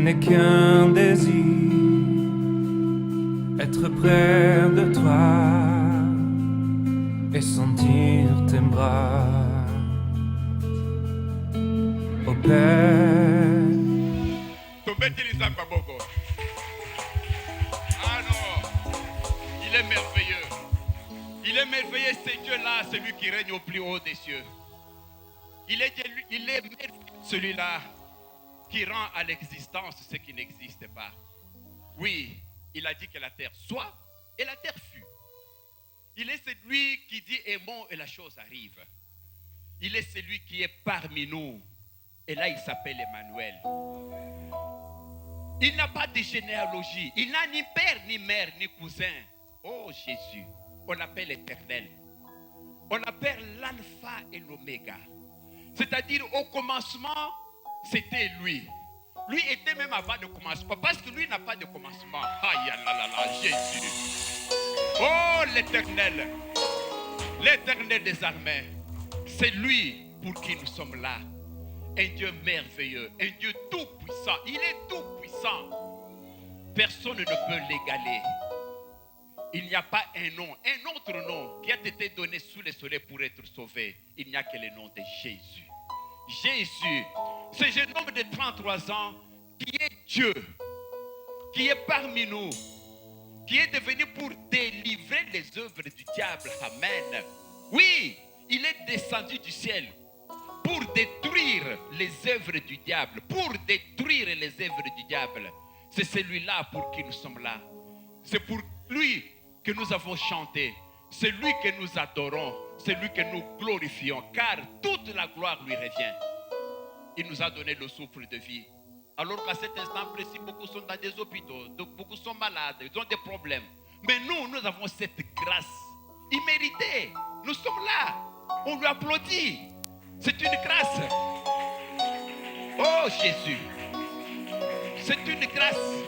n'ai qu'un désir, être près de toi et sentir tes bras. Ô Père, ah non, il est merveilleux. Il est merveilleux, c'est Dieu-là, celui qui règne au plus haut des cieux. Il est merveilleux, celui-là qui rend à l'existence ce qui n'existe pas. Oui, il a dit que la terre soit et la terre fut. Il est celui qui dit aimons et la chose arrive. Il est celui qui est parmi nous. Et là, il s'appelle Emmanuel. Il n'a pas de généalogie. Il n'a ni père, ni mère, ni cousin. Oh Jésus, on l'appelle éternel. On l'appelle l'alpha et l'oméga. C'est-à-dire au commencement, c'était lui. Lui était même avant le commencement. Parce que lui n'a pas de commencement. Aïe, là, Jésus. Oh l'éternel. L'éternel des armées. C'est lui pour qui nous sommes là. Un Dieu merveilleux. Un Dieu tout puissant. Il est tout puissant. Personne ne peut l'égaler. Il n'y a pas un nom, un autre nom qui a été donné sous le soleil pour être sauvé. Il n'y a que le nom de Jésus. Jésus, ce jeune homme de 33 ans qui est Dieu, qui est parmi nous, qui est devenu pour délivrer les œuvres du diable. Amen. Oui, il est descendu du ciel pour détruire les œuvres du diable, pour détruire les œuvres du diable. C'est celui-là pour qui nous sommes là. C'est pour lui que nous avons chanté. C'est lui que nous adorons. C'est lui que nous glorifions. Car toute la gloire lui revient. Il nous a donné le souffle de vie. Alors qu'à cet instant précis, beaucoup sont dans des hôpitaux. Beaucoup sont malades. Ils ont des problèmes. Mais nous avons cette grâce imméritée. Nous sommes là. On lui applaudit. C'est une grâce. Oh Jésus. C'est une grâce.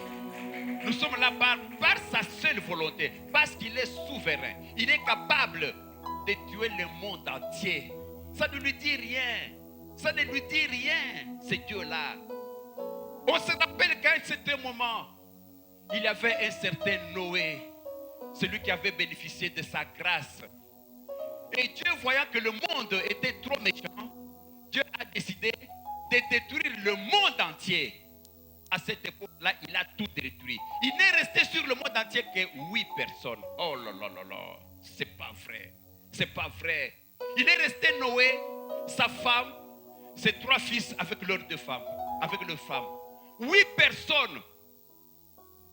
Nous sommes là par sa seule volonté, parce qu'il est souverain. Il est capable de tuer le monde entier. Ça ne lui dit rien. Ça ne lui dit rien, ce Dieu-là. On se rappelle qu'à un certain moment, il y avait un certain Noé, celui qui avait bénéficié de sa grâce. Et Dieu, voyant que le monde était trop méchant, Dieu a décidé de détruire le monde entier. À cette époque-là, il a tout détruit. Il n'est resté sur le monde entier que 8 personnes. Oh là là là là, c'est pas vrai. C'est pas vrai. Il est resté Noé, sa femme, ses 3 fils avec leurs 2 femmes, avec leurs femmes. 8 personnes.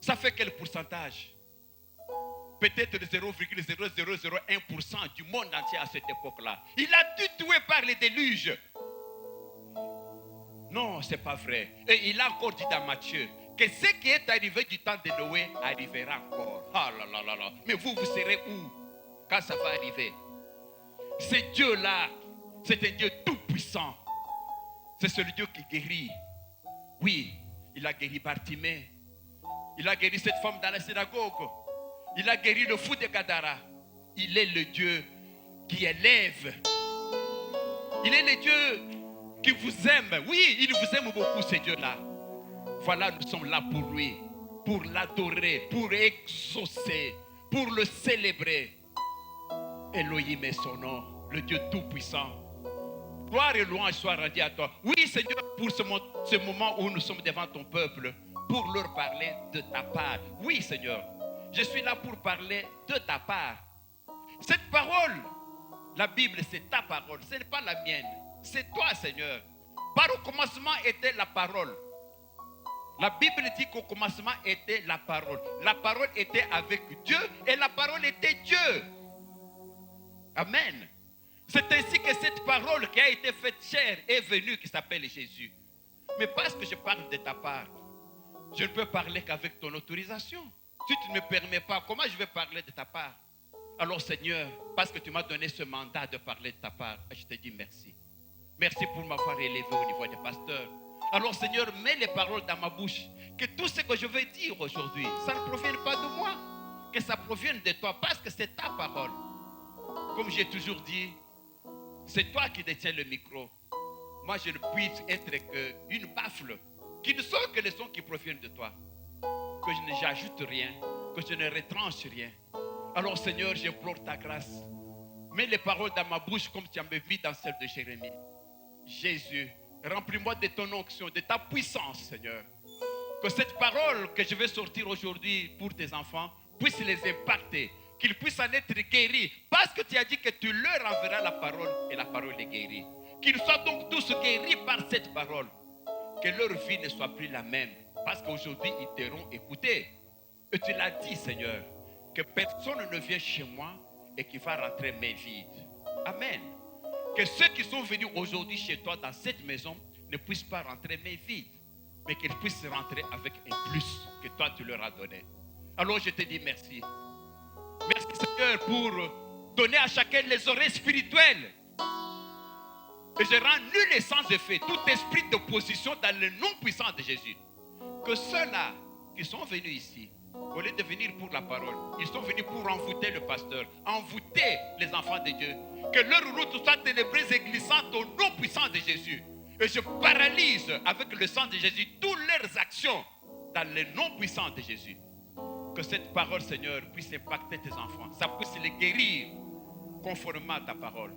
Ça fait quel pourcentage? Peut-être 0,0001% du monde entier à cette époque-là. Il a dû tuer par les déluges. Non, ce n'est pas vrai. Et il a encore dit dans Matthieu que ce qui est arrivé du temps de Noé arrivera encore. Ah là là là là. Mais vous serez où quand ça va arriver? Ce Dieu-là, c'est un Dieu tout puissant. C'est celui Dieu qui guérit. Oui, il a guéri Bartimée. Il a guéri cette femme dans la synagogue. Il a guéri le fou de Gadara. Il est le Dieu qui élève. Il est le Dieu qui vous aime. Oui, il vous aime beaucoup, ce Dieu-là. Voilà, nous sommes là pour lui, pour l'adorer, pour exaucer, pour le célébrer. Elohim est son nom, le Dieu tout-puissant. Gloire et louange soient rendues à toi. Oui, Seigneur, pour ce moment où nous sommes devant ton peuple, pour leur parler de ta part. Oui, Seigneur, je suis là pour parler de ta part. Cette parole, la Bible, c'est ta parole, ce n'est pas la mienne. C'est toi, Seigneur. Par au commencement était la parole. La Bible dit qu'au commencement était la parole. La parole était avec Dieu et la parole était Dieu. Amen. C'est ainsi que cette parole qui a été faite chair est venue, qui s'appelle Jésus. Mais parce que je parle de ta part, je ne peux parler qu'avec ton autorisation. Si tu ne me permets pas, comment je vais parler de ta part? Alors Seigneur, parce que tu m'as donné ce mandat de parler de ta part, je te dis merci. Merci pour m'avoir élevé au niveau des pasteurs. Alors Seigneur, mets les paroles dans ma bouche. Que tout ce que je vais dire aujourd'hui, ça ne provienne pas de moi. Que ça provienne de toi, parce que c'est ta parole. Comme j'ai toujours dit, c'est toi qui détiens le micro. Moi, je ne puis être qu'une baffle qui ne sont que les sons qui proviennent de toi. Que je ne j'ajoute rien, que je ne retranche rien. Alors Seigneur, j'implore ta grâce. Mets les paroles dans ma bouche comme tu as mis dans celle de Jérémie. Jésus, remplis-moi de ton onction, de ta puissance, Seigneur. Que cette parole que je vais sortir aujourd'hui pour tes enfants puisse les impacter, qu'ils puissent en être guéris, parce que tu as dit que tu leur enverras la parole et la parole les guérit. Qu'ils soient donc tous guéris par cette parole. Que leur vie ne soit plus la même, parce qu'aujourd'hui ils t'auront écouté. Et tu l'as dit, Seigneur, que personne ne vient chez moi et qui va rentrer main vide. Amen. Que ceux qui sont venus aujourd'hui chez toi dans cette maison ne puissent pas rentrer main vide, mais qu'ils puissent rentrer avec un plus que toi tu leur as donné. Alors je te dis merci. Merci Seigneur pour donner à chacun les oreilles spirituelles. Et je rends nul et sans effet tout esprit d'opposition dans le nom puissant de Jésus. Que ceux-là qui sont venus ici, au lieu de venir pour la parole, ils sont venus pour envoûter le pasteur, envoûter les enfants de Dieu. Que leur route soit ténébreuse et glissante au nom puissant de Jésus. Et je paralyse avec le sang de Jésus toutes leurs actions dans le nom puissant de Jésus. Que cette parole, Seigneur, puisse impacter tes enfants. Ça puisse les guérir conformément à ta parole.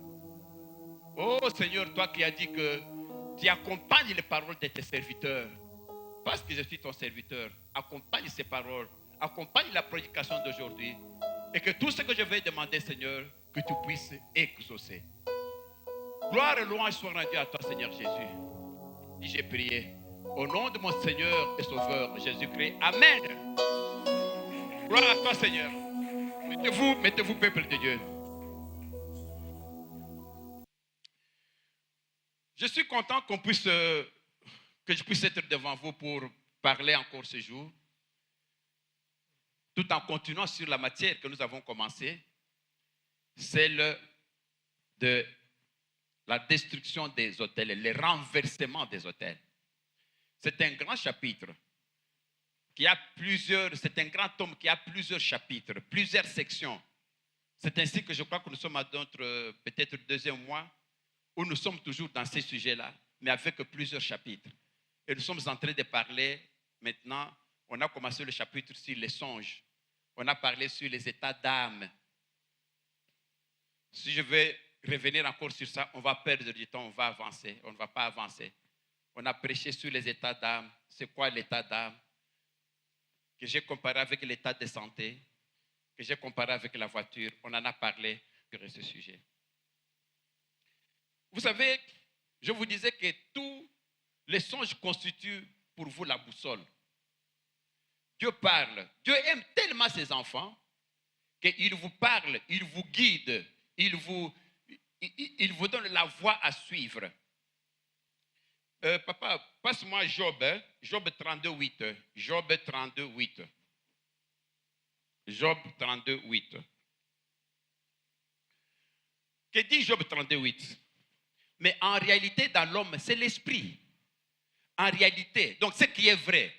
Oh Seigneur, toi qui as dit que tu accompagnes les paroles de tes serviteurs. Parce que je suis ton serviteur. Accompagne ces paroles. Accompagne la prédication d'aujourd'hui. Et que tout ce que je vais demander, Seigneur, que tu puisses exaucer. Gloire et louange soient rendues à toi, Seigneur Jésus. Et j'ai prié. Au nom de mon Seigneur et Sauveur, Jésus-Christ. Amen. Gloire à toi, Seigneur. Mettez-vous, peuple de Dieu. Je suis content que je puisse être devant vous pour parler encore ce jour, tout en continuant sur la matière que nous avons commencée, celle de la destruction des autels, le renversement des autels. C'est un grand chapitre c'est un grand tome qui a plusieurs chapitres, plusieurs sections. C'est ainsi que je crois que nous sommes à notre peut-être deuxième mois où nous sommes toujours dans ces sujets-là, mais avec plusieurs chapitres. Et nous sommes en train de parler maintenant, on a commencé le chapitre sur les songes, on a parlé sur les états d'âme. Si je vais revenir encore sur ça, on va perdre du temps, on va avancer, on ne va pas avancer. On a prêché sur les états d'âme, c'est quoi l'état d'âme? Que j'ai comparé avec l'état de santé, que j'ai comparé avec la voiture, on en a parlé sur ce sujet. Vous savez, je vous disais que tous les songes constituent pour vous la boussole. Dieu parle. Dieu aime tellement ses enfants qu'il vous parle, il vous guide, il vous donne la voie à suivre. Papa, passe-moi Job, Job 32, 8. Job 32, 8. Job 32, 8. Que dit Job 32, 8? Mais en réalité, dans l'homme, c'est l'esprit. En réalité, donc ce qui est vrai,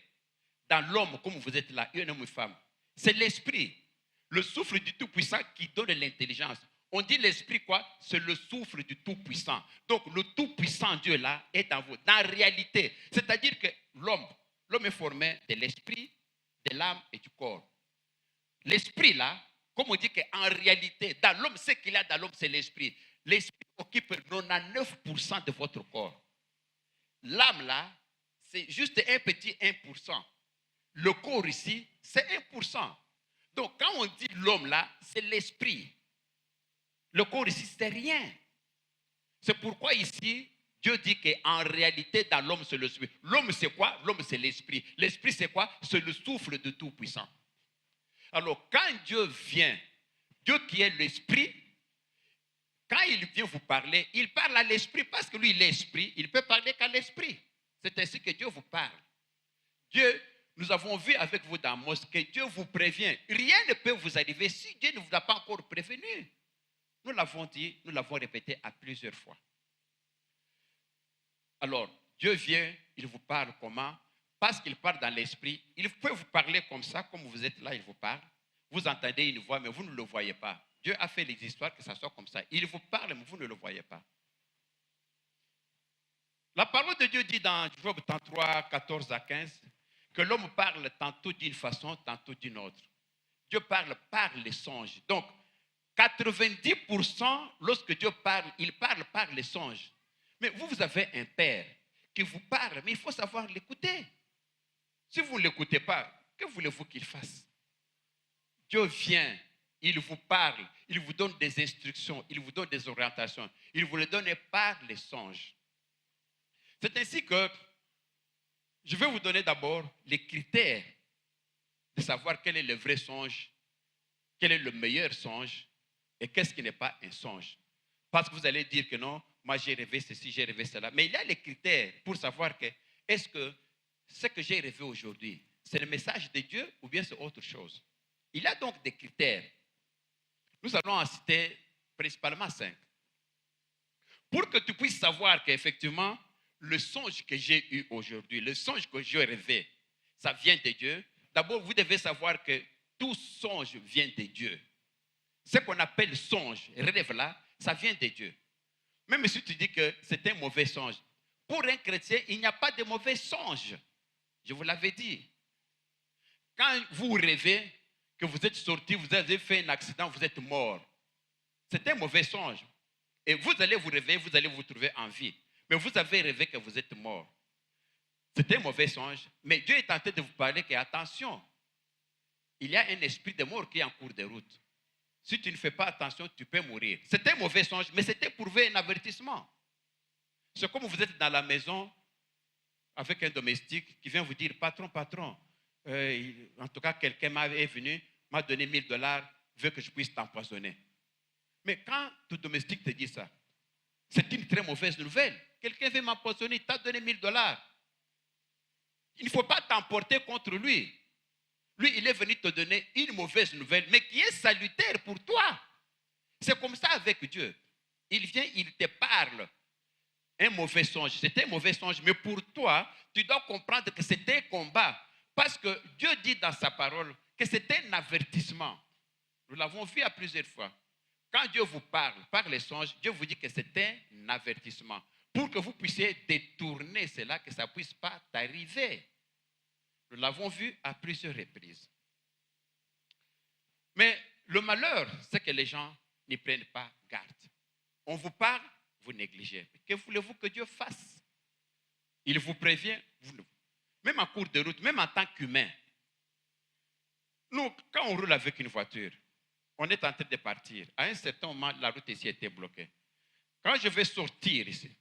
dans l'homme, comme vous êtes là, un homme et une femme, c'est l'esprit, le souffle du Tout-Puissant qui donne l'intelligence. On dit l'esprit quoi? C'est le souffle du Tout-Puissant. Donc le Tout-Puissant Dieu là est en vous. Dans la réalité, c'est-à-dire que l'homme est formé de l'esprit, de l'âme et du corps. L'esprit là, comme on dit qu'en réalité, dans l'homme, ce qu'il y a dans l'homme, c'est l'esprit. L'esprit occupe 99% de votre corps. L'âme là, c'est juste un petit 1%. Le corps ici, c'est 1%. Donc quand on dit l'homme là, c'est l'esprit. Le corps ici, c'est rien. C'est pourquoi ici, Dieu dit qu'en réalité, dans l'homme, c'est l'esprit. L'homme, c'est quoi? L'homme, c'est l'esprit. L'esprit, c'est quoi? C'est le souffle de Tout-Puissant. Alors, quand Dieu vient, Dieu qui est l'esprit, quand il vient vous parler, il parle à l'esprit parce que lui, il est l'esprit. Il peut parler qu'à l'esprit. C'est ainsi que Dieu vous parle. Dieu, nous avons vu avec vous dans Amos que Dieu vous prévient. Rien ne peut vous arriver si Dieu ne vous a pas encore prévenu. Nous l'avons dit, nous l'avons répété à plusieurs fois. Alors, Dieu vient, il vous parle comment? Parce qu'il parle dans l'esprit. Il peut vous parler comme ça, comme vous êtes là, il vous parle. Vous entendez une voix, mais vous ne le voyez pas. Dieu a fait les histoires que ça soit comme ça. Il vous parle, mais vous ne le voyez pas. La parole de Dieu dit dans Job 33, 14 à 15, que l'homme parle tantôt d'une façon, tantôt d'une autre. Dieu parle par les songes. Donc, 90%, lorsque Dieu parle, il parle par les songes. Mais vous avez un père qui vous parle, mais il faut savoir l'écouter. Si vous ne l'écoutez pas, que voulez-vous qu'il fasse? Dieu vient, il vous parle, il vous donne des instructions, il vous donne des orientations. Il vous les donne par les songes. C'est ainsi que je vais vous donner d'abord les critères de savoir quel est le vrai songe, quel est le meilleur songe et qu'est-ce qui n'est pas un songe. Parce que vous allez dire que non, moi j'ai rêvé ceci, j'ai rêvé cela. Mais il y a les critères pour savoir que est-ce que ce que j'ai rêvé aujourd'hui, c'est le message de Dieu ou bien c'est autre chose. Il y a donc des critères. Nous allons en citer principalement 5. Pour que tu puisses savoir qu'effectivement, le songe que j'ai eu aujourd'hui, le songe que j'ai rêvé, ça vient de Dieu. D'abord, vous devez savoir que tout songe vient de Dieu. Ce qu'on appelle songe, rêve là, ça vient de Dieu. Même si tu dis que c'est un mauvais songe, pour un chrétien, il n'y a pas de mauvais songe. Je vous l'avais dit. Quand vous rêvez que vous êtes sorti, vous avez fait un accident, vous êtes mort, c'est un mauvais songe. Et vous allez vous réveiller, vous allez vous trouver en vie. Mais vous avez rêvé que vous êtes mort. C'est un mauvais songe. Mais Dieu est en train de vous parler que, attention, il y a un esprit de mort qui est en cours de route. Si tu ne fais pas attention, tu peux mourir. C'est un mauvais songe, mais c'était pour vous un avertissement. C'est comme vous êtes dans la maison avec un domestique qui vient vous dire, patron, en tout cas, quelqu'un est venu, m'a donné $1000, veut que je puisse t'empoisonner. Mais quand ton domestique te dit ça, c'est une très mauvaise nouvelle. Quelqu'un veut m'empoisonner, il t'a donné $1000. Il ne faut pas t'emporter contre lui. Lui, il est venu te donner une mauvaise nouvelle, mais qui est salutaire pour toi. C'est comme ça avec Dieu. Il vient, il te parle. Un mauvais songe, c'est un mauvais songe, mais pour toi, tu dois comprendre que c'est un combat. Parce que Dieu dit dans sa parole que c'est un avertissement. Nous l'avons vu à plusieurs fois. Quand Dieu vous parle par les songes, Dieu vous dit que c'est un avertissement. Pour que vous puissiez détourner cela, que ça ne puisse pas t'arriver. Nous l'avons vu à plusieurs reprises. Mais le malheur, c'est que les gens n'y prennent pas garde. On vous parle, vous négligez. Que voulez-vous que Dieu fasse? Il vous prévient, même en cours de route, même en tant qu'humain. Nous, quand on roule avec une voiture, on est en train de partir. À un certain moment, la route ici était bloquée. Quand je vais sortir ici,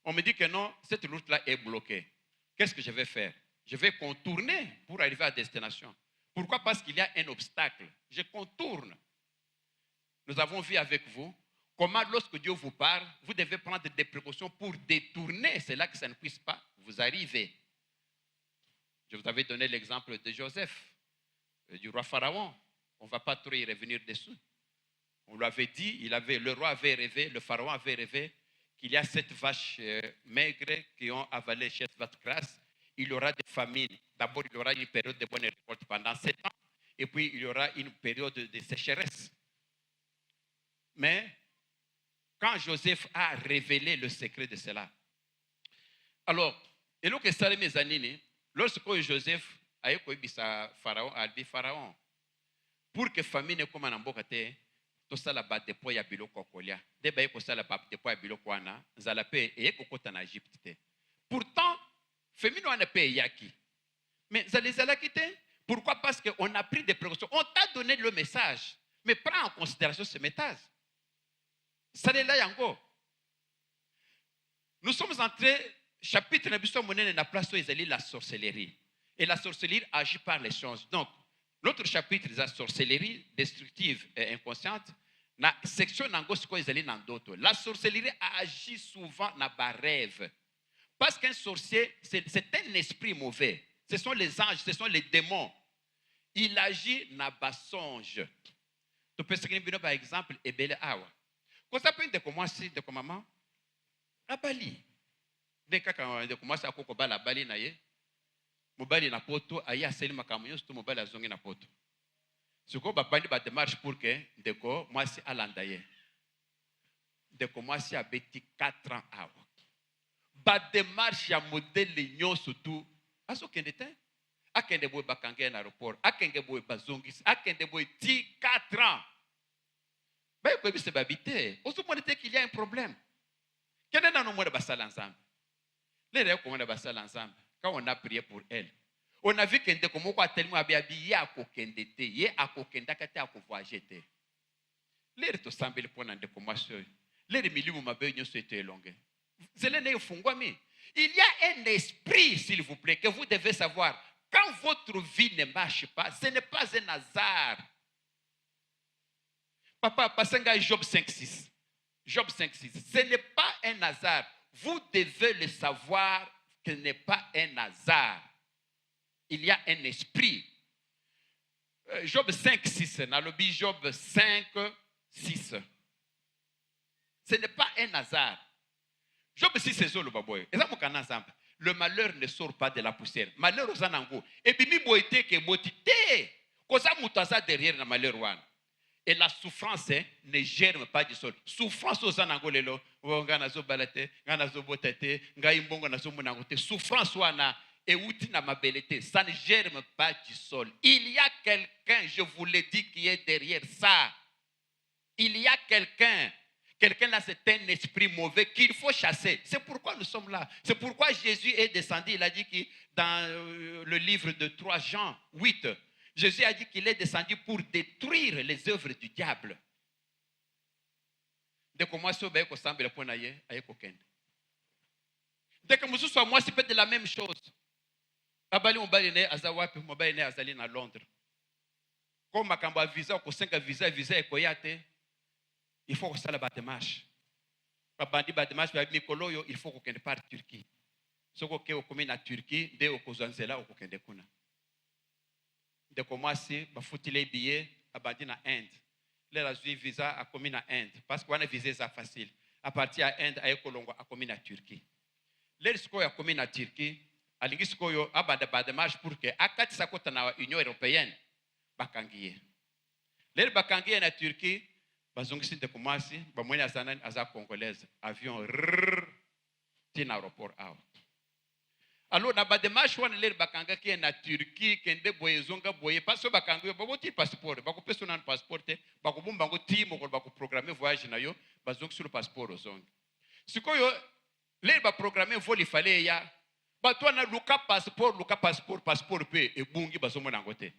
on me dit que non, cette route-là est bloquée. Qu'est-ce que je vais faire? Je vais contourner pour arriver à destination. Pourquoi? Parce qu'il y a un obstacle. Je contourne. Nous avons vu avec vous comment lorsque Dieu vous parle, vous devez prendre des précautions pour détourner cela que ça ne puisse pas vous arriver. Je vous avais donné l'exemple de Joseph, du roi Pharaon. On ne va pas trop y revenir dessus. On lui avait dit, le roi avait rêvé, le pharaon avait rêvé qu'il y a 7 vaches maigres qui ont avalé 7 vaches grasses. Il y aura des famines. D'abord, il y aura une période de bonne récolte pendant 7 ans. Et puis, il y aura une période de sécheresse. Mais, quand Joseph a révélé le secret de cela, alors, et là que ça mes années, lorsque Joseph a eu Pharaon, a dit Pharaon, pour que famine comme en Ambokate, tout ça là-bas, depuis ya biloko kolia. Dès que ça là-bas, depuis ya biloko ana, zalape et kokota en Égypte. Pourtant, famine on a payé yaki. Mais zalakite. Pourquoi? Parce qu'on a pris des précautions. On t'a donné le message, mais prends en considération ce message. Ça là yango. Nous sommes entrés, chapitre n'abusons monnaie na place où ils la sorcellerie. Et la sorcellerie agit par les choses. Donc, notre chapitre de la sorcellerie destructive et inconsciente, la section la sorcellerie agit souvent dans les rêves. Parce qu'un sorcier, c'est un esprit mauvais. Ce sont les anges, ce sont les démons. Il agit dans les songes. Tu peux se dire par exemple, Ebele Awa. Quand ça peut de commencer, de comment? À Bali. Dès que commence à kokoba la Bali naye. Mobali na poto aya seli makamunyo sto mobali azongi na poto. Siko ba bandi ba démarche pour que ndeko mwasi alandaye. Ndeko mwasi abeti 4 ans awa. ba démarche ya modèle nyonso tu azokende te akende boye bakange na aéroport akende boye bazongisi akende boye ti 4 ans bayekoyebisa babi te ozomona te qu'il y a un problème kende nano mona basala nzambe lelo yakomona basala nzambe quand on a prié pour elle on a vu kende komoko atelemi abiabi ye akokende te ye akokendaka te akovoyage te lelo tosambeli mpo na ndeko mwasi oyo lelo milimo mabe nyonso ete elonge zele ne efungwami. Il y a un esprit, s'il vous plaît, que vous devez savoir. Quand votre vie ne marche pas, ce n'est pas un hasard. Papa, passez à Job 5.6. Job 5.6. Ce n'est pas un hasard. Vous devez le savoir que ce n'est pas un hasard. Il y a un esprit. Job 5.6. Dans le Job 5.6. Ce n'est pas un hasard. Job 6 c'est le baboy. Le malheur ne sort pas de la poussière. Malheur aux anango. Et puis mi boité que botité. Kosa mutaza derrière le malheur wan. Et la souffrance ne germe pas du sol. Souffrance aux anango lelo. Ngana zo balate, ngana zo botete, ngaimbongo na zo monangote. Souffrance wana et outi na mabelete. Ça ne germe pas du sol. Il y a quelqu'un, je vous l'ai dit, qui est derrière ça. Il y a quelqu'un. Quelqu'un là, c'est un esprit mauvais qu'il faut chasser. C'est pourquoi nous sommes là. C'est pourquoi Jésus est descendu. Il a dit que dans le livre de 3 Jean 8, Jésus a dit qu'il est descendu pour détruire les œuvres du diable. Dès que moi, je suis le point dès que moi, c'est peut-être la même chose. Abali Mbaline Azawapi, Mbaline Azaline à Londres. Comme ma visa, visa, ekoyate. Il faut que ça la démarche. Babandi ba démarche ba mikoloyo, il faut qu'on parte Turquie. Soko ke okome na Turquie, de okozanzela okokende kuna. De commencer ba futile billet abandi na Inde. Les azui visa a commis na Inde parce qu'on a visé ça facile. À partir à Inde a ekolongo a commis na Turquie. Les sko ya commis na Turquie, alingi sko yo abanda ba démarche pour que akati sakota na Union européenne bakangiye. Les bakangiye na Turquie bazongisi de komasi ba mwenye azana aza congolaise avion tina aéroport out. Alors na ba démarche wana le bakanga ki na Turquie kende boye zonga boye parce que bakanga ba boti passeport ba ko peso na passeport ba ko bumba ngo timo ko ba ko programmer voyage na yo bazongisi sur le passeport ozonga. Sikoyo le ba programmer vol il fallait ya ba toi na luka passeport pe e bungi bazomona ngote.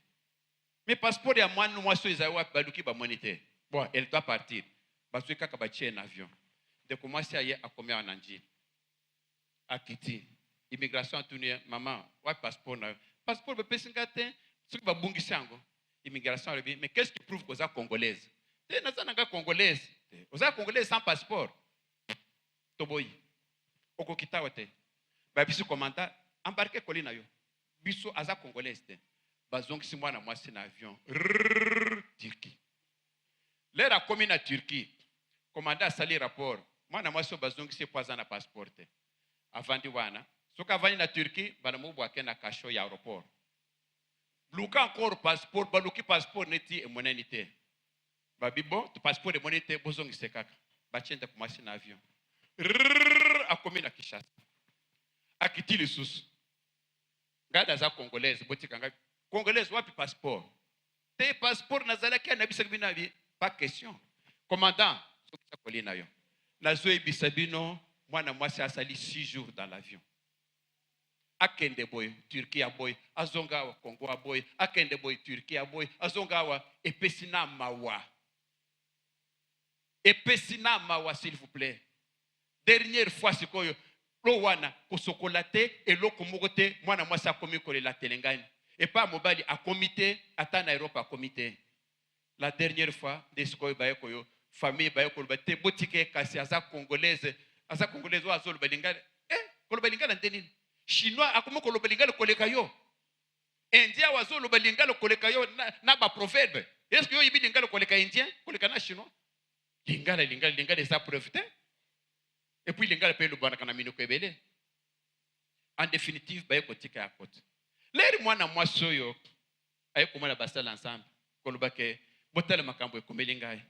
Mais passeport ya mwana mwaso izawa ba luki ba monite. Bon, elle doit partir. Parce que quand elle un avion, de commencer à y aller à combien en Angie, à Kiti, immigration à tourner, maman, ouais passeport, passeport, le pessingatin, ce qui va bungi sango, immigration, mais qu'est-ce qui prouve que vous êtes congolaise? T'es n'a congolaise, vous êtes congolaise sans passeport. Toboy, okokita wate, bah biso commandant, embarqué colina yo, biso aza congolaise, bazong si moi na moi c'est un avion, Turquie. L'air a commis na Turquie. Commandant a sali rapport. Moi, na moi, so bazong c'est pas un passeport. Avant di wana. So ka vani na Turquie, banamu boake na kasho ya aéroport. Luka encore passeport, baluki passeport neti e monenité. Babi bon, tu passeport e monenité bozong se kaka. Bachenda kumasi na avion. A commis na Kinshasa. A kiti le sous. Gada za congolaise, botikanga. Congolaise wapi passeport. Te passeport nazalaki na bisa binabi. Pas question. Commandant, Nazoe Bisabino, moi na moi c'est asali 6 jours dans l'avion. Akende boy, Turquie a boy, Azongawa, Congo a boy, Akende boy, Turquie a boy, Azongawa, Epesina Mawa. Epesina Mawa, s'il vous plaît. Dernière fois, c'est quoi? Lowana, Kosokolate, et Lokomogote, moi na moi ça commis que la Telengane. Et pas Mobali à comité, Atana Europe à comité. La dernière fois, des skoy bayekoyo, famille bayekol bate botike kasi aza congolaise wa azol balingale. Kolo balingale ndeni. Chinois akomo kolo balingale koleka yo. Indien wa azol balingale koleka yo na ba proverbe. Est-ce que yo yibi lingale koleka indien, koleka na chinois? Lingale ça profiter. Et puis lingale pe le bana kana minoko ebele. En définitive bayekotika ya kote. Leri mwana mwaso yo ayekoma la basala ensemble. Kolo bake botele makambo ekomelingai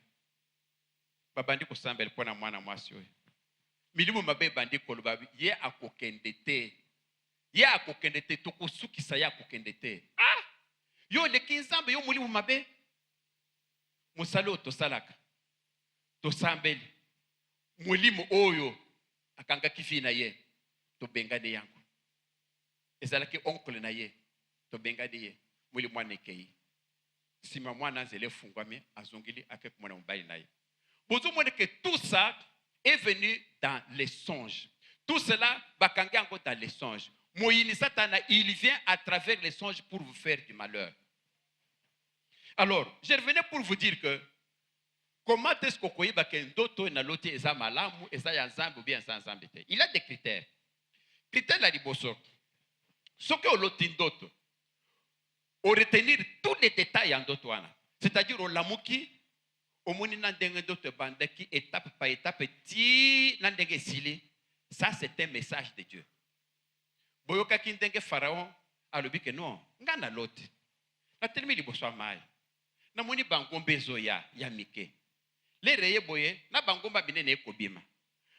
babandi kosambela pona mwana mwasi oyo milimu mabe bandi koloba ye akokende te. Ye akokende te tokosukisa ye akokende te. Ah! Yo leki nzambe yo mulimu mabe. Musalo tosalaka. Tosambeli. Mulimu oyo akanga kifi na ye. Tobengane yango. Ezalaki oncle na ye. Tobengane ye. Mulimu mwana ekei. Sima mwana nzele fungwami azongili afek mwana mobali na ye. Vous montrez que tout ça est venu dans les songes. Tout cela, bakanga encore dans les songes. Moïni Satana, il vient à travers les songes pour vous faire du malheur. Alors, je revenais pour vous dire que comment est-ce qu'on peut dire na loti eza malamu, eza ya nzambe ou bien eza nzambe te. Il a des critères. Critères la liboso. Ce que loti ndoto, on retenir tous les détails en ndoto wana. C'est-à-dire on lamuki omoni na ndenge ndoto bandaki étape par étape ti na ndenge sili. Ça c'est un message de Dieu. Boyoka ki ndenge Pharaon alobi que non, ngana loti. Na telemi liboso mai. Na moni bangombe zo ya mike. Le reye boye na bangomba binene ekobima.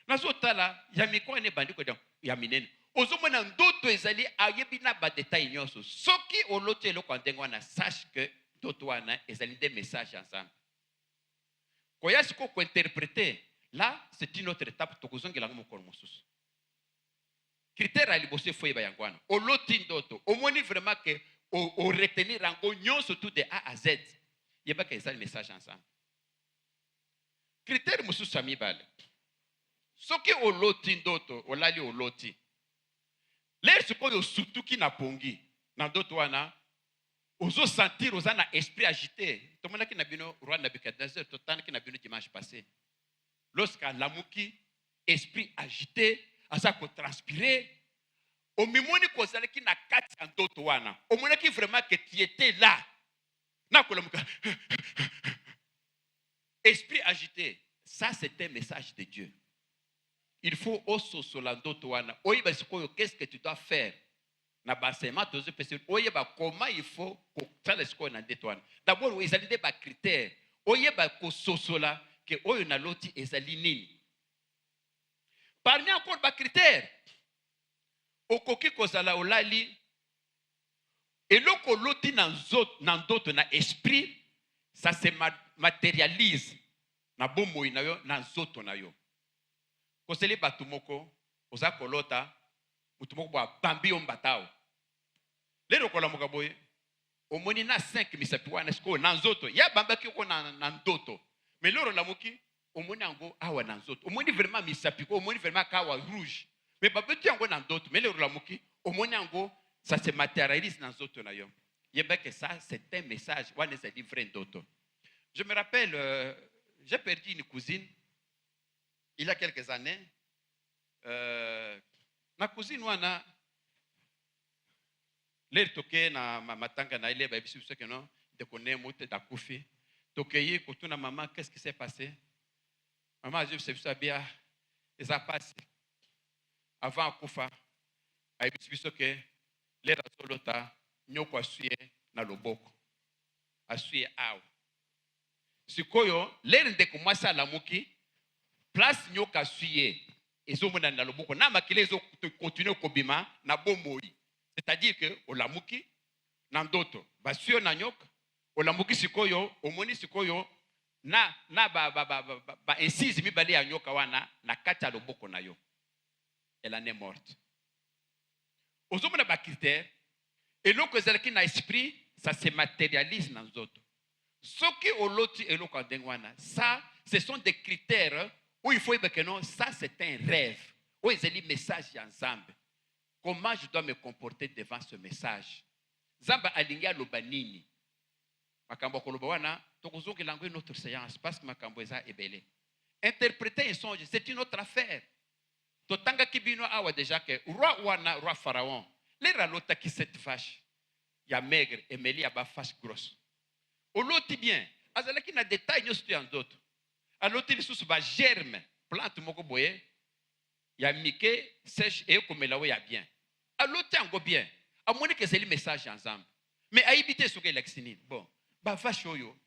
Na zotala ya miko ene bandiko ya minene. Ozomona ndoto ezali ayebi na ba détail nyonso. Soki oloti eloko ndengo na sache que ndoto wana ezali des messages ensemble. Koya siko ko interpréter là c'est une autre étape tokozongela ngo mokolo mosusu. Critère ali bosse foye ba yangwana. Oloti ndoto, omoni vraiment que o retenir rango nyonso tout de A à Z. Yeba ka ezali message ensemble. Critère mosusu ami bale. Soki oloti ndoto, olali oloti. L'air ce qu'on surtout qui n'a pongi dans d'autres wana ozo sentir ozana esprit agité to mona ki na bino roi Nabukadnezar to tan ki na bino dimanche passé lorsqu'à lamuki esprit agité asa ko transpirer au mimoni ko zala ki na kati en d'autres wana o mona ki vraiment que tu étais là na ko lamuka esprit agité ça c'est un message de Dieu. Il faut aussi solando toana. Oyiba sikoyo qu'est-ce que tu dois faire? Na basema tozo pese oyiba comment il faut ko tala sikoyo na ndetwana. D'abord ezali des ba critères. Oyiba ko sosola que oyo na loti ezali nini. Parmi encore ba critères. Okoki kozala olali eloko loti na ndoto na esprit ça se matérialise na bomoi na yo na nzoto na yo. Koseli batumoko oza kolota mutumoko ba bambi ombatao lero kola mukaboye omoni na 5 misapi wana sko na nzoto ya bambaki ko na ndoto mais lero lamuki omoni ango awa na nzoto omoni vraiment misapi ko omoni vraiment kawa rouge mais babeti ango na ndoto mais lero lamuki omoni ango ça se matérialise na nzoto na yo yeba que ça c'est un message wana c'est livré ndoto. Je me rappelle j'ai perdu une cousine il y a quelques années, ma cousine wana l'air toqué na matanga na ile ba bisu que non de connaît mote da kufi tokeyi kotuna maman qu'est-ce qui s'est passé maman je sais ça bien et ça passe avant kufa ai bisu que l'air solota nyoko asuye na loboko asuye aw sikoyo l'air de kumasa la muki place nyoka suye ezomona na loboko na makile ezo continuer kobima na bomoi c'est-à-dire que olamuki na ndoto basio na nyoka olamuki sikoyo omoni sikoyo na ba incise mibale ya nyoka wana na kati ya loboko na yo elle en est morte. Ozomona ba critère eloko ezalaki na esprit ça se matérialise na nzoto soki oloti eloko ndengwana ça ce sont des critères où il faut dire que non, ça c'est un rêve. Où est le message ensemble? Comment je dois me comporter devant ce message? Zamba alingia lobanini. Makambo kolobawana, tokozongi langue notre séance parce que makambo eza ebele. Interpréter un songe, c'est une autre affaire. Totanga kibino awa déjà que roi pharaon, les ralota qui cette vache, ya maigre et meli ya ba vache grosse. Oloti bien, azalaki na détail nyo stu en d'autres. Alors il sous ba germe plante moko boye ya mike sèche et comme là ya bien alors tango bien à moins que c'est le message ensemble mais à éviter ce que l'exinine bon ba vache oyo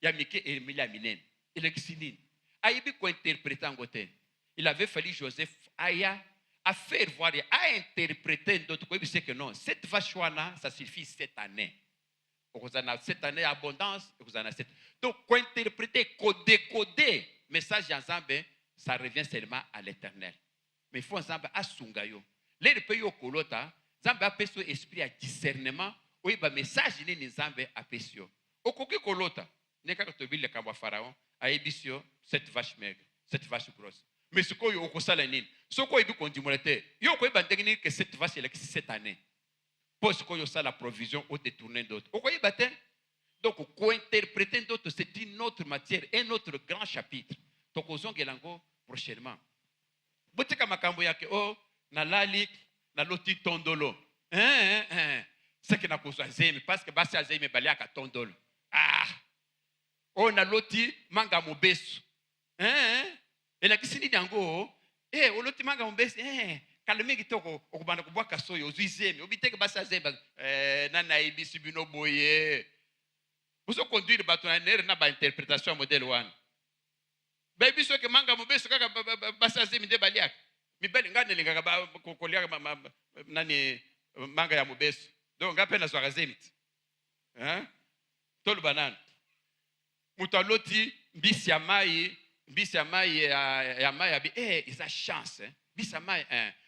ya mike et mila minen l'exinine à éviter ko interpréter en côté Il avait fallu Joseph à faire voir, à interpréter d'autres pays, c'est que non, cette vache ça suffit cette année. Vous en avez cette année abondance, vous en avez cette. Donc, quoi interpréter, décoder message ensemble, ça revient seulement à l'éternel. Mais il faut ensemble à Sungayo. Les pays au Kolota, Zambé a pécho esprit à discernement, oui, bah message il est Zambé a pécho. Au Koki Kolota, n'est qu'à te le Kamba Pharaon, à Ebisio, cette vache maigre, cette vache grosse. Mais ce qu'on y a au Kosalanine, ce qu'on y a au Dimolete, il y a au Koyi que cette vache est cette année. Parce qu'on y a la provision au détourner d'autres. Au Koyi Batin, donc, co-interpréter d'autres, c'est une autre matière, un autre grand chapitre. Donc, aux Ongelango, prochainement. Botika makambo yake, oh, na lali, na loti tondolo. C'est que na kozwa zemi, parce que basi azemi baliaka tondolo. Ah! Oh, na loti manga mobesu. Et la kisini dango, o loti manga mobesu, kalme kitoko, okubanda kubwaka soyo, ozwi zemi, obiteke basi azemi, nana ibisi bino boye. Vous avez conduit le bâton na ba interprétation modèle one. Baby so que manga mobeso kaka basaze minde baliak. Mi beli ngane linga ba kokolia nani manga ya mobeso. Donc ngapena so razemit. Hein? Tolu banane. Mutaloti mbisi ya mai ya mai abi isa chance. Mbisi ya mai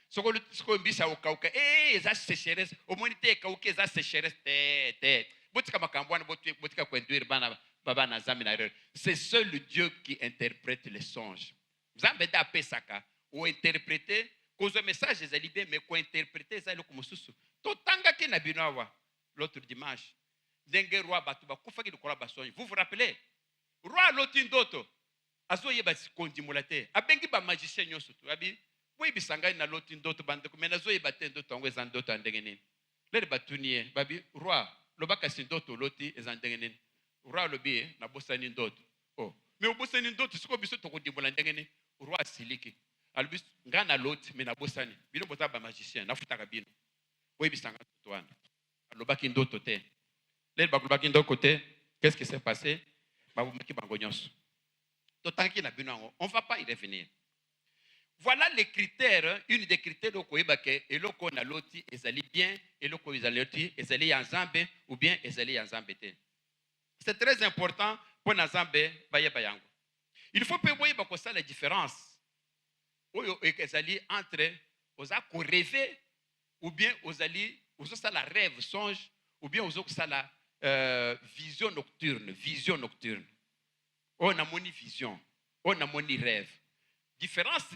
soko mbisi ya okauka isa sécheresse. Au moins te kauka isa sécheresse te. C'est seul le Dieu qui interprète les songes. Vous avez d'après ça, ou interpréter, cause un message, ils allaient bien, mais quoi interpréter, ça le comme sous. Totanga qui n'a binawa l'autre dimanche. Dengue roi batuba, kufa qui le kola basson. Vous vous rappelez? Roi l'autre d'autre. Azoye basi kondimulate. Abengi ba magicien nyoso tu. Abi, oui bisanga na l'autre d'autre bande. Mais nazoye baten d'autre en wezan d'autre en dengeni. Les batunier, babi roi. Lobaka sindoto loti ezandengene roi lobi na bosani ndoto oh mais obosani ndoto siko biso to kodimbola ndengene roi siliki albis ngana loti mais na bosani bino bota ba magicien na futaka bino boy bisanga twana lobaki ndoto te le ba lobaki ndoto côté qu'est-ce qui s'est passé ba bomaki bangonyos to tanki na bino on va pas y revenir. Voilà les critères, une des critères au Koébake, et l'oko na loti, ezali bien, et l'oko ezali ezali ensemble, ou bien ezali ensemble. C'est très important pour ensemble, baye bayango. Il faut pas voir que ça la différence. Oyo ezali entre oza ko rêver, ou bien ozali, ozo ça la rêve, songe, ou bien ozo ça la vision nocturne. On a moni vision, on a moni rêve. Différence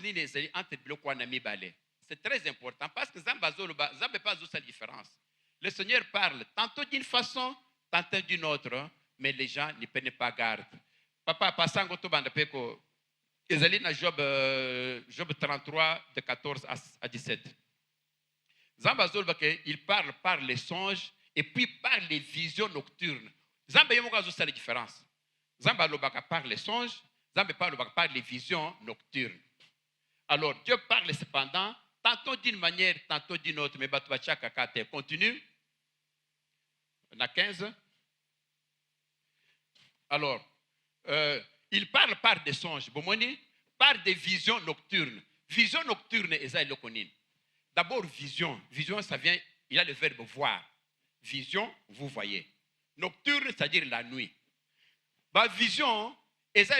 entre bloc et balé. C'est très important parce que Zamba pas la différence. Le Seigneur parle tantôt d'une façon, tantôt d'une autre, mais les gens ne prennent pas garde. Papa, passant au bande peko, ils dans Job 33 de 14 à 17. Zamba il parle par les songes et puis par les visions nocturnes. Zamba yomoka la différence. Zamba par les songes. Zambé parle par les visions nocturnes. Alors, Dieu parle cependant, tantôt d'une manière, tantôt d'une autre, mais Batouachaka Kate continue. On a 15. Alors, il parle par des songes, par des visions nocturnes. Vision nocturne, d'abord, vision. Vision, ça vient, il y a le verbe voir. Vision, vous voyez. Nocturne, c'est-à-dire la nuit. Bah, vision, et ça,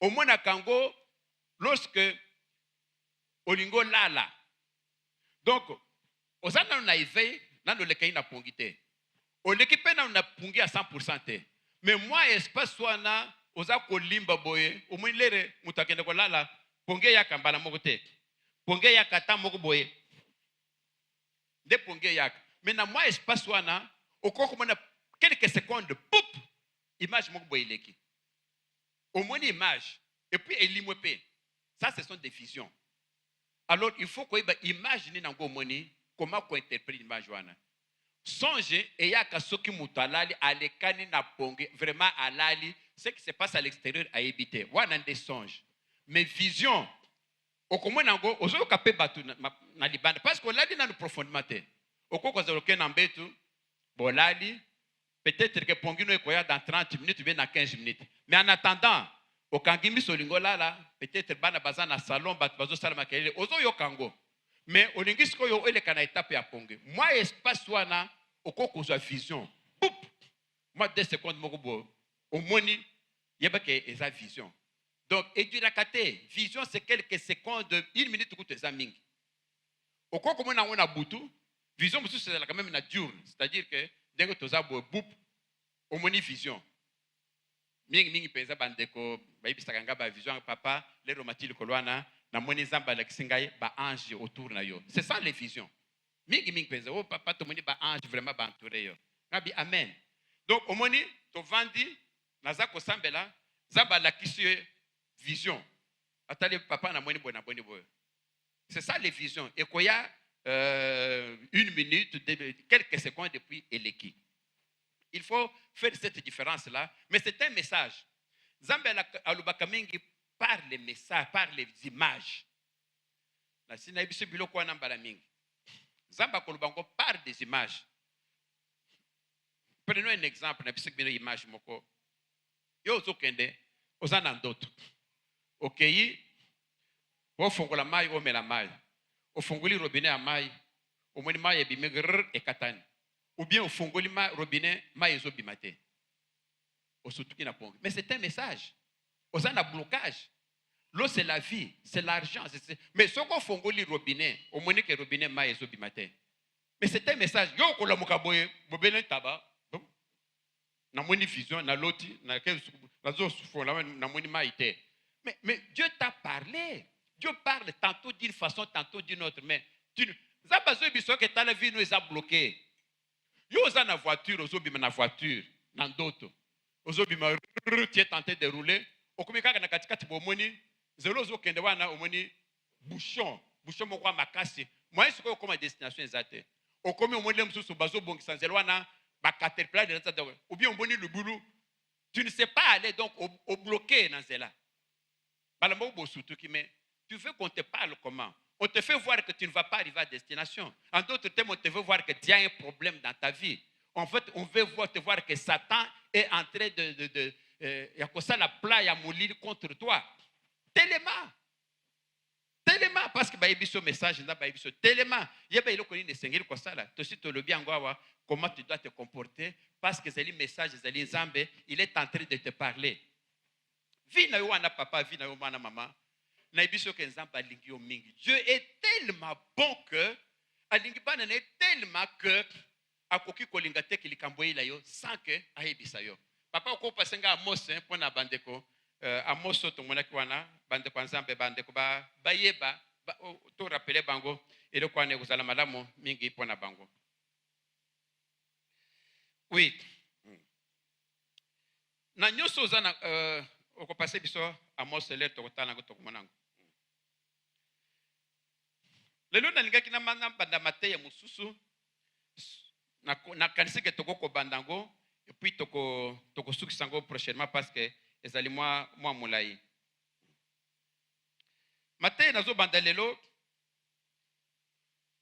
au moins à Kango, lorsque Olingo lala. Donc, aux années on a éveillé, dans le lecaï n'a pongité. Au l'équipe on a pongé à 100%. Mais moi, espace soit na, aux a kolimba boye, au moins l'air, moutakende ko lala, pongé ya kambala mokote. Pongé ya kata moko boye. De pongé yak. Mais na moi, espace soit na, au cours de quelques secondes, poup, image moko boye leki. Au moins une image. Et puis, elle limoupe. Ça, ce sont des visions. Alors, il faut qu'on imagine comment on interprète l'image. Songez, et il y a Kasoki Moutalali, Alekani Naponge, vraiment Alali, ce qui se passe à l'extérieur à éviter. Voilà des songes. Mais vision, au comment on a aussi capé batu na libanda, parce qu'on l'a dit dans le profondément. Au quoi qu'on a aucun embêtu, bolali, peut-être que Pongino est dans 30 minutes ou bien dans 15 minutes. Mais en attendant, okangi miso olingo lala peut-être bana baza na salon bato bazosala makelele ozoyoka yango mais olingi sikoyo eleka na étape ya ponge mwa espace wana okoki kozwa vision poup mwa 2 secondes moko boye omoni yebake eza vision donc eduiraka te vision c'est quelques secondes 1 minute kutu eza mingi okoki komona yango na butu vision mosusu ezalaka même na diurne c'est-à-dire que ndenge toza boye bup omoni vision mingi mpenza bandeko bayebisaka nga bavision papa lero mati likolo wana namoni nzambe alakisi ngai baange autour na yo c'est ça les visions mingi mpenza oh papa tomoni baange vraiment baentouré yo ngabi amen donc omoni tovandi naza kosambela nzambe alakisi yo vision atali papa namoni boye na boni boye c'est ça les visions ekoya 1 minute quelques secondes depuis eleki. Il faut faire cette différence-là. Mais c'est un message. Nzambe alobaka mingi par les messages, par les images. Na sina biso biloko wana mbala mingi. Nzambe akolobango par des images. Prenons un exemple na biso bino image moko. Yo ozokende oza na ndoto. Okeyi ofongola mai omela mai. Ofongoli robinet ya mai. Omoni mai ebimi ekatani. Ou bien au fongoli ma robinet ma ezobima te osutuki na pongi mais c'est un message oza na blocage l'eau c'est la vie c'est l'argent mais soko fongoli robinet omoni ke robinet ma ezobima te mais c'est un message yo kolamuka boye bobele taba na moni vision na loti na zo sufola na moni ma ite mais Dieu t'a parlé. Dieu parle tantôt d'une façon tantôt d'une autre mais tu za bazo biso ke ta la vie nous est bloquée. Yo oza na voiture, ozobima na voiture, na ndoto. Ozobima, tu es tenté de rouler. Okomi kaka na katikati bomoni, zelo ozokende wana omoni bouchon moko makasi. Moi siko okoma destination ezate. Okomi omoni msusu bazo bongisa nzelo wana ba caterpillar de nzata. Ou bien omoni le boulot, tu ne sais pas aller donc au bloquer dans nzela. Balambo bosutuki mais tu veux qu'on te parle comment? On te fait voir que tu ne vas pas arriver à destination. En d'autres termes, on te fait voir que tu as un problème dans ta vie. En fait, on veut te voir que Satan est en train de y a ça la plaie à mourir contre toi. Tellement, parce que ce message là, tellement, il y a il y a sengeli quoi ça là. Toi aussi tu le bien comment tu dois te comporter parce que c'est le message de Zambé, il est en train de te parler. Vie na yo na papa, vie na yo na maman. Dieu est tellement bon que est tellement que akoki kolinga te kilikamboyila yo sans que ayebisa yo. Papa ko pasenga Amos pona bandeko Amos to monaki wana bandeko nzambe bandeko ba yeba to rappeler bango ele kwa ne kozala malamu mingi pona bango. Oui. Na nyoso zana okopase biso Amos le to kotana ko to monango. Lelo nalingaki na mana banda mate ya mususu na kanisi ke toko ko bandango et puis toko sukisango prochainement parce que ezali moi mulai. Mate nazo banda lelo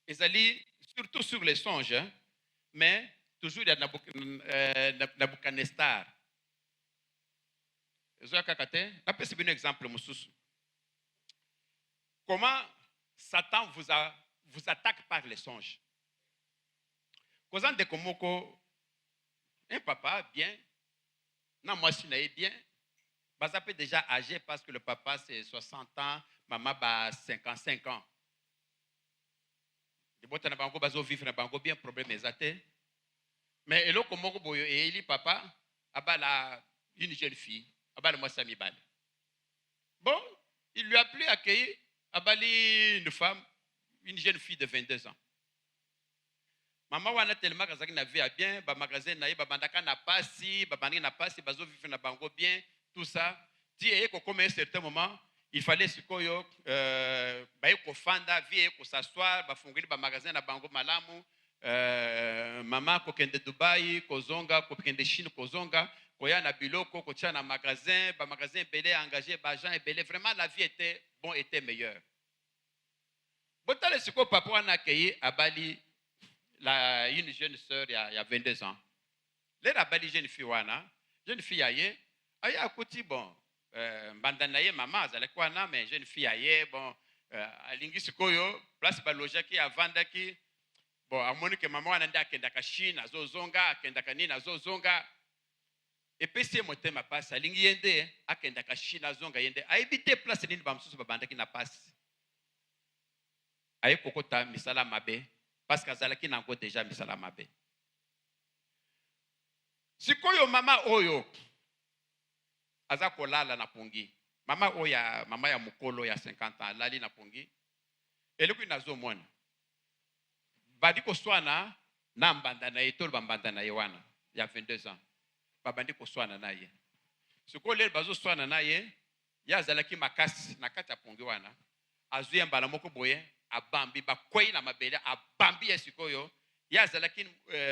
ezali surtout sur les songes hein, mais toujours il y a Nabucodonosor. Ezoka kate na pesi bino exemple mususu. Comment Satan vous attaque par les songes. Kozan de komoko, un papa bien, non moi si n'est bien, ça peut déjà âgé parce que le papa c'est 60 ans, maman a 55 ans. De botte na bango bazo vivre na bango bien problème exacté. Mais elo komoko boyo et il papa abala une jeune fille, abala moi sami bal. Bon, il lui a plu accueillir abali une femme, une jeune fille de 22 ans. Maman wana tellement kazaki na vie bien, ba magasin na ye ba bandaka na pasi, ba bandaki na pasi, bazo vivre na bango bien, tout ça. Ti e ko comme un certain moment, il fallait sikoyo ba ko fanda vie ko s'asseoir, ba fungeli ba magasin na bango malamu. Maman ko kende Dubai, ko zonga, ko kende Chine, ko zonga, ko ya na biloko, ko tia na magasin, ba magasin belé engagé, ba gens belé, vraiment la vie était bon, était meilleure. Botale siko papa wana accueilli abali une jeune sœur il y a 22 ans. Là abali jeune fille wana, jeune fille aye, aya akoti bon, mbandana maman azalaki wana mais jeune fille aye bon alingi sikoyo place balojaki avandaki bon amoni ke maman wana nde akendaka Chine azozonga akendaka nini azozonga epesi ye motema pasi alingi ye nde akendaka Chine azonga ye nde ayebi te place nini bamosusu babandaki na pasi aye kokota misala mabe parce que azalaki nango déjà misala mabe. Sikoyo mama oyo aza kolala na pongi mama oya mama ya mukolo ya 50 ans lali na pongi eloko inazomona badi koswana na mbanda na ye tolo bambanda na ye wana ya 22 ans babandi koswana na ye sikoyo lelo bazoswana na ye ya azalaki makasi na kati ya pongi wana azuye mbala moko boye abambi bakwei na mabele abambi ya sikoyo ya azalaki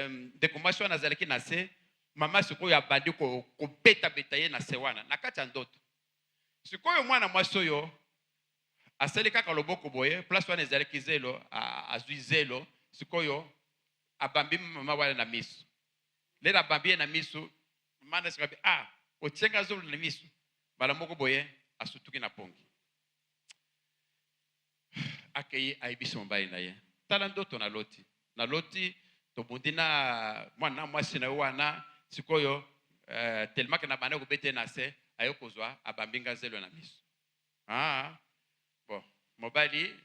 ndeko wana azalaki na se mama sikoyo abandi kobeta beta ye na se wana na kati ya ndoto sikoyo mwana mwasi oyo asali kaka loboko boye place wana ezalaki zelo azwi zelo sikoyo abambi mama wana na miso lelo abambi ye na miso mama sikoyo otyenga zolo na miso mbala moko boye asutuki na pongi akei ayebisi mobali na ye tala ndoto na loti tobundi na mwana mwasi na yo wana sikoyo tellement que na bana kobete na se ayo kozwa abambinga zelo na miso bon mobali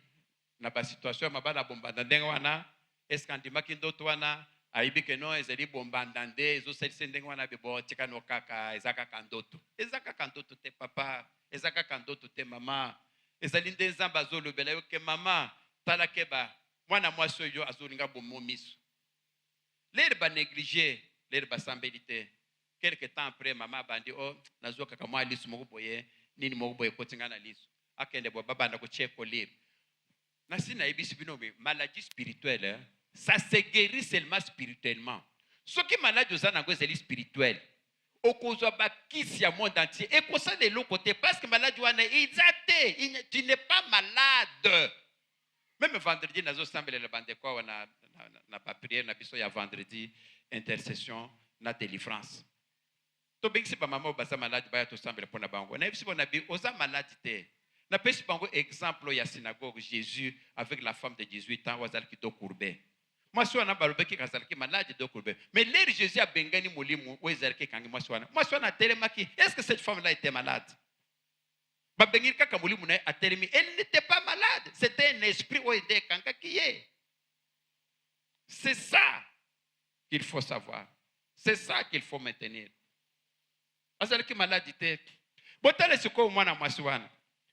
na ba situation mabala bombanda ndenge wana eske andimaki ndoto wana ayibi ke no ezali bombanda nde ezosalisa ndenge wana bebo tika no kaka ezaka ndoto te papa ezaka ndoto te mama ezali nde nzambe azolobela yo ke mama tala keba mwana mwasi oyo azolinga bomo miso lere ba négliger lere basambeli te quelque temps après mama bandi nazo kaka mwa lisu moko boye nini moko boye kotinga na lisu akende bo babanda ko cheko libre na sina ebisi bino maladie spirituelle ça se guérit seulement spirituellement ce qui maladie oza nango ezali spirituel okozwa bakisi ya monde entier ekosala eloko te parce que maladie wana ezate tu n'es pas malade. Même vendredi nazo sambela bande kwa wana na pa prière na biso ya vendredi intercession na délivrance to bingisi ba mama baza malade ba to sambela pona bango na bisi bona bi oza malade te na pesi bango exemple ya synagogue Jésus avec la femme de 18 ans wazalaki do courbé mwasi wana balobeki kazalaki malade do courbé mais l'air Jésus a bengani molimu wezalaki kangi mwasi wana telemaki est-ce que cette femme là était malade? Babengir kaka molimu na atelemi elle n'était pas malade, c'était un esprit oide kanga qui est. C'est ça qu'il faut savoir, c'est ça qu'il faut maintenir. Azalaki malade te botale siko mwana mwasi wana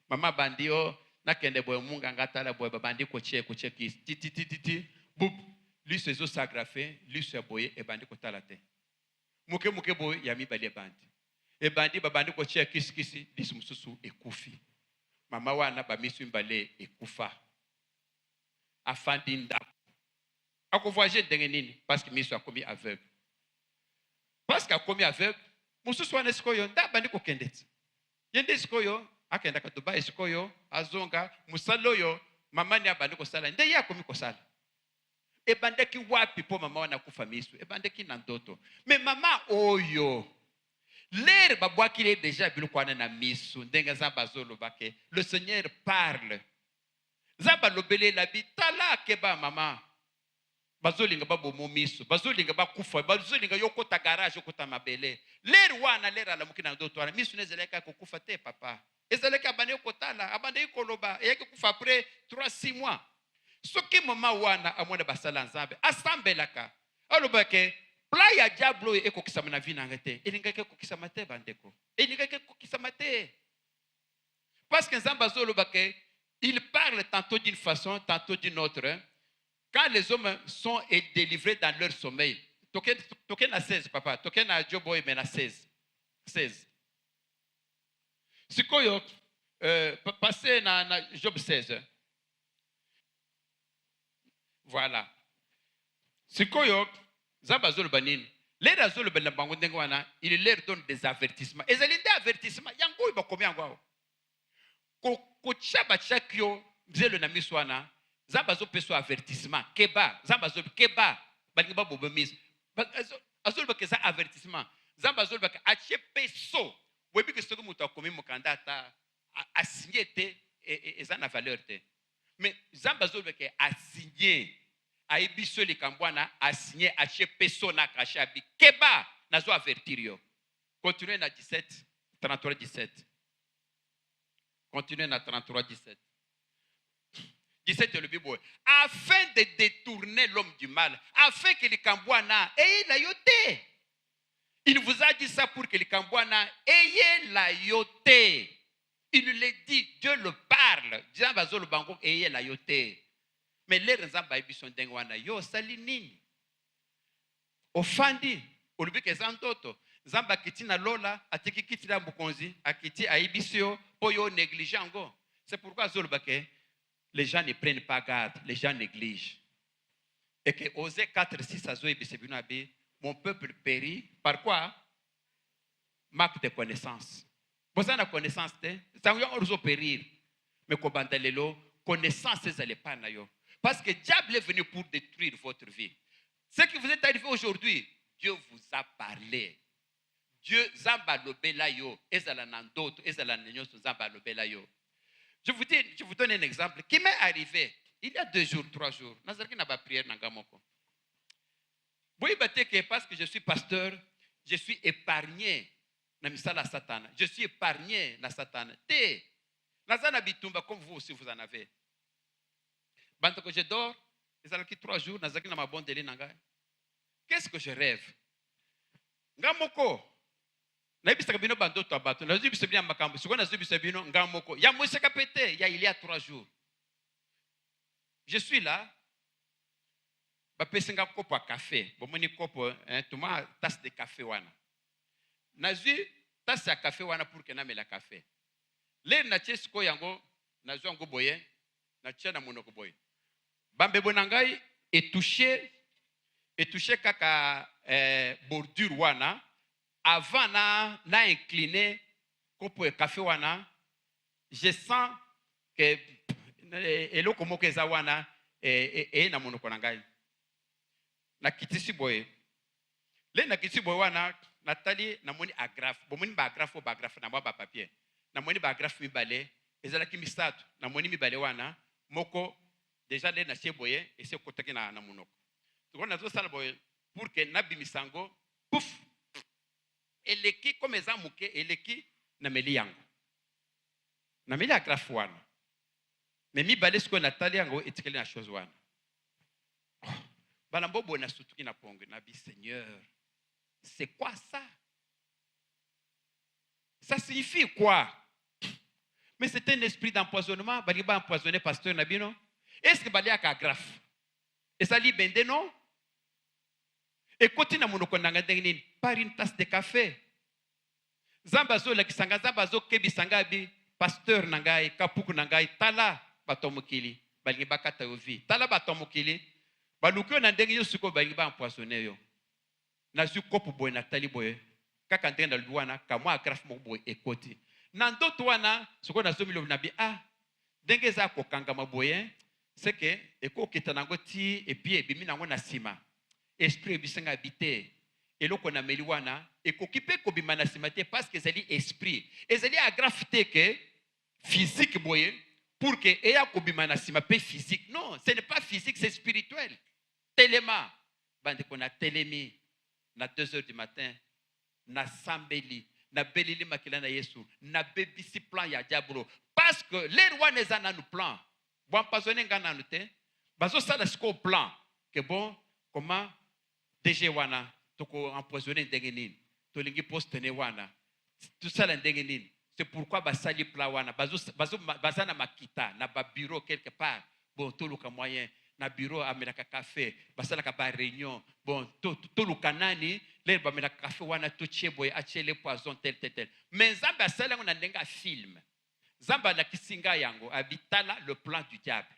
mama bandio nakende boye munga ngatala boye babandi koche titi bup liso ezo sagrafe liso ya boye ebandi kotala te muke boye ya mibali ebandi ebandi babandi koche kisi liso mususu ekufi mama wana bamisu mbale ekufa afandi ndako akovoyager ndenge nini parce que miso akomi aveugle parce que akomi aveugle mususu wana sikoyo nda bandi kokendeti yende sikoyo akenda ka Dubai sikoyo azonga musaloyo mama ni abandi kosala nde ya komi kosala ebandeki wapi po mama wana kufa miso ebandeki na ndoto mais mama oyo l'air babwaki le déjà biloko wana na miso ndenge zamba zolo bake le Seigneur parle zamba lobele la bitala keba mama bazolinga babomo miso bazolinga bakufa bazolinga yokota garage yokota mabele l'air wana l'air ala mukina ndoto wana miso nezeleka kokufa te papa ezaleka abane kotala abande koloba yake kufa après 3-6 mois soki mama wana amona basala nzambe asambelaka alobake pla ya diablo ekokisama na vina ngete elingake kokisama te bandeko elingake kokisama te parce que nzambe azolobake il parle tantôt d'une façon tantôt d'une autre quand les hommes sont délivrés dans leur sommeil token na 16 papa token na Jobo mais na 16 sikoyo passer na Job 16 voilà sikoyo zamba zolo banini l'air zolo bana bango ndenge wana il leur donne des avertissements ezali nde avertissement yango ba komi yango ko chaba chakyo zelo na miswana zamba zo peso avertissement keba zamba zo keba balinga babobo mis azolo bakeza avertissement zamba zolo baka ache peso boyebi ke soki moto akomi mokanda ata asigne te eza na valeur te. Mais nzambe azoloba ke asigne ayebi so likambo wana asigne atie peso na kashe abi keba nazo avertir yo. Continuez na 17 33 17. Continuez na 33 17. 17 le Bible, afin de détourner l'homme du mal, afin que les Cambouana aient la yoté. Il vous a dit ça pour que les Cambouana aient la yoté. Il le dit, Dieu le parle. Dieu va le bango aient la yoté. Mais les nzamba ibison dengwana yo salinini. Ofandi, olubi ke zantoto. Nzamba kiti na lola, atiki kiti na bukonzi, akiti aibisio po yo négligeango. C'est pourquoi zolbake les gens ne prennent pas garde, les gens négligent. Et que Osée 4, 6 à Zoé, mon peuple périt. Par quoi? Manque de connaissance. Vous avez la connaissance, ça va périr. Mais connaissance, c'est les pas. Parce que le diable est venu pour détruire votre vie. Ce qui vous est arrivé aujourd'hui, Dieu vous a parlé. Dieu zamba lobela yo, ezala nandoto, ezala nenyoso zamba lobela yo. Je vous donne un exemple qui m'est arrivé il y a 2 jours, 3 jours. Nazarki n'a pas prière nangamoko. Parce que je suis pasteur, je suis épargné na misala satana. Je suis épargné na satana. Te nazana bitumba comme vous aussi vous en avez. Bante que je dors, ezalaki 3 jours, nazarki na mabondeli nanga. Qu'est-ce que je rêve? Ngamoko il y a 3 jours. Je suis là. Je suis là. Café. Tasse de café. Nazu tasse de café pour que je café. Les naches ko yango nazu yango boye na tia na monoko boye. Bambe bonangai est touché kaka bordure wana. Avant na incliné kopo café wana, je sens que eloko moko eza wana na monoko na ngai. Na kitisi boye. Le na kitisi boye wana natali na moni agrafe. Bomoni ba agrafe na ba papier. Na moni ba agrafe mibale, ezalaki misatu. Na moni mibale wana moko déjà le na boye et c'est kotaki na monoko. Donc na zo sala boye pour que na bimisango pouf eleki comme eza muke eleki na meli yango na meli agrafe wana mais mibale siko natali yango etikeli na chose wana bana mbobo na sutuki na pongo na bi Seigneur, c'est quoi ça? Ça signifie quoi? Mais c'est un esprit d'empoisonnement. Bali ba empoisonner pasteur Nabino. Est-ce que bali aka agrafe et ça li bende non? Et continue à monoko nanga ndengini par une tasse de café. Zambazo la kisanga zambazo kebi sanga bi pasteur nangai kapuku nangai tala batomokili balingi bakata yo vie. Tala batomokili baluko na ndengi yo suko balingi ba empoisonner yo. Na su kopu boy na tali boy kaka ndenda luana kamwa agrafe mo boy ekoti. Na ndoto wana suko na zomi lo na bi ndenge za ko kanga maboye c'est que ekokita nango ti et puis ebimi nango na sima. Esprit bisenga habité et loko na meliwana et kokipe ko bimana simate parce que c'est esprit et c'est agrafité que physique boye pour que eya ko bimana simate physique. Non, ce n'est pas physique, c'est spirituel. Tellement bande ko na telemi na 2h du matin na sambeli na belili makila na Yesu na bebisi plan ya diablo parce que les rois ne zana nous plan bon pasonné ngana nute bazo sala siko plan que bon comment DG wana toko empoisonner ndengenini tolingi postene wana tout ça la ndengenini. C'est pourquoi basali plan wana bazana makita na ba bureau quelque part bon toluka moyen na bureau amelaka café basalaka ba réunion bon toluka nani le bamelaka café wana to cheboy achele poison tel mais nzambe asala ngona ndenga film nzambe la kisinga yango abitala le plan du diable.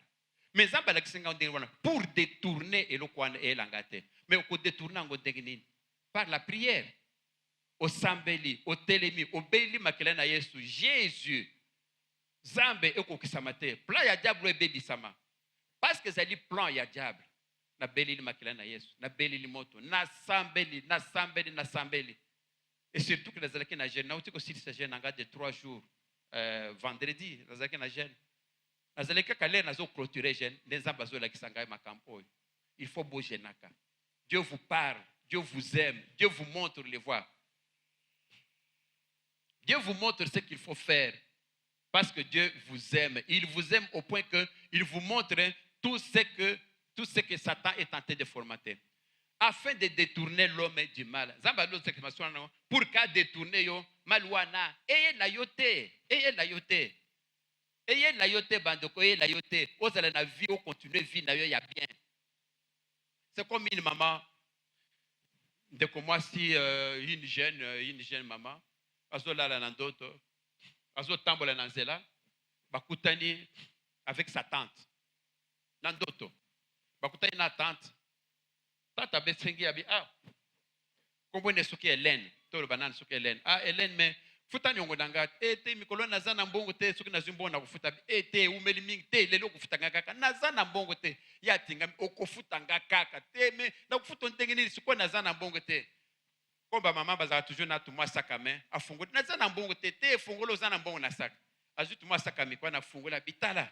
Mais nzambe la kisinga ndenga wana pour détourner elokwana elangate. Mais au détourner ngo ndengenini par la prière au sambeli au telemi au beli makela na Yesu Jésus zambe ekokisamate plan ya diable ebebisama parce que c'est le plan ya diable na beli makela na Yesu na beli moto na sambeli Et surtout que les Alaki na jeune, nauti ko sili sa jeune en de 3 jours, vendredi, les Alaki na jeune. Les Alaki kalé na zo clôturer jeune, les ambazo la kisanga makampo. Il faut bouger naka. Dieu vous parle, Dieu vous aime, Dieu vous montre les voies. Dieu vous montre ce qu'il faut faire. Parce que Dieu vous aime. Il vous aime au point qu'il vous montre tout ce que Satan est tenté de formater. Afin de détourner l'homme du mal. Pour qu'à détourner yo malouana. Ayez la yoté. Ayez la yoté. Ayez la yoté, bandoko. Ayez la yoté. Vous allez la vie, vous continuez vie, il y a bien. C'est comme une maman. De comme moi, si une jeune maman, azola la nandoto, azo tambola nanzela, bakutani avec sa tante. Nandoto. Bakutani na tante. Tata besengi abi kombo ne soki Hélène, to le banane soki Hélène. Hélène mais futani ongo nanga te mikolo nazana mbongo te soki nazimbo na kufuta te umeli mingi te lelo kufutanga kaka nazana mbongo te ya tinga okofutanga kaka te me na kufuta ndenge nini siko nazana mbongo te. Komba maman bazaka toujours na tout moi sac à main afungula nazana mbongo te fungolo zana mbongo na sac azutu moi sac à main kwa na fungula bitala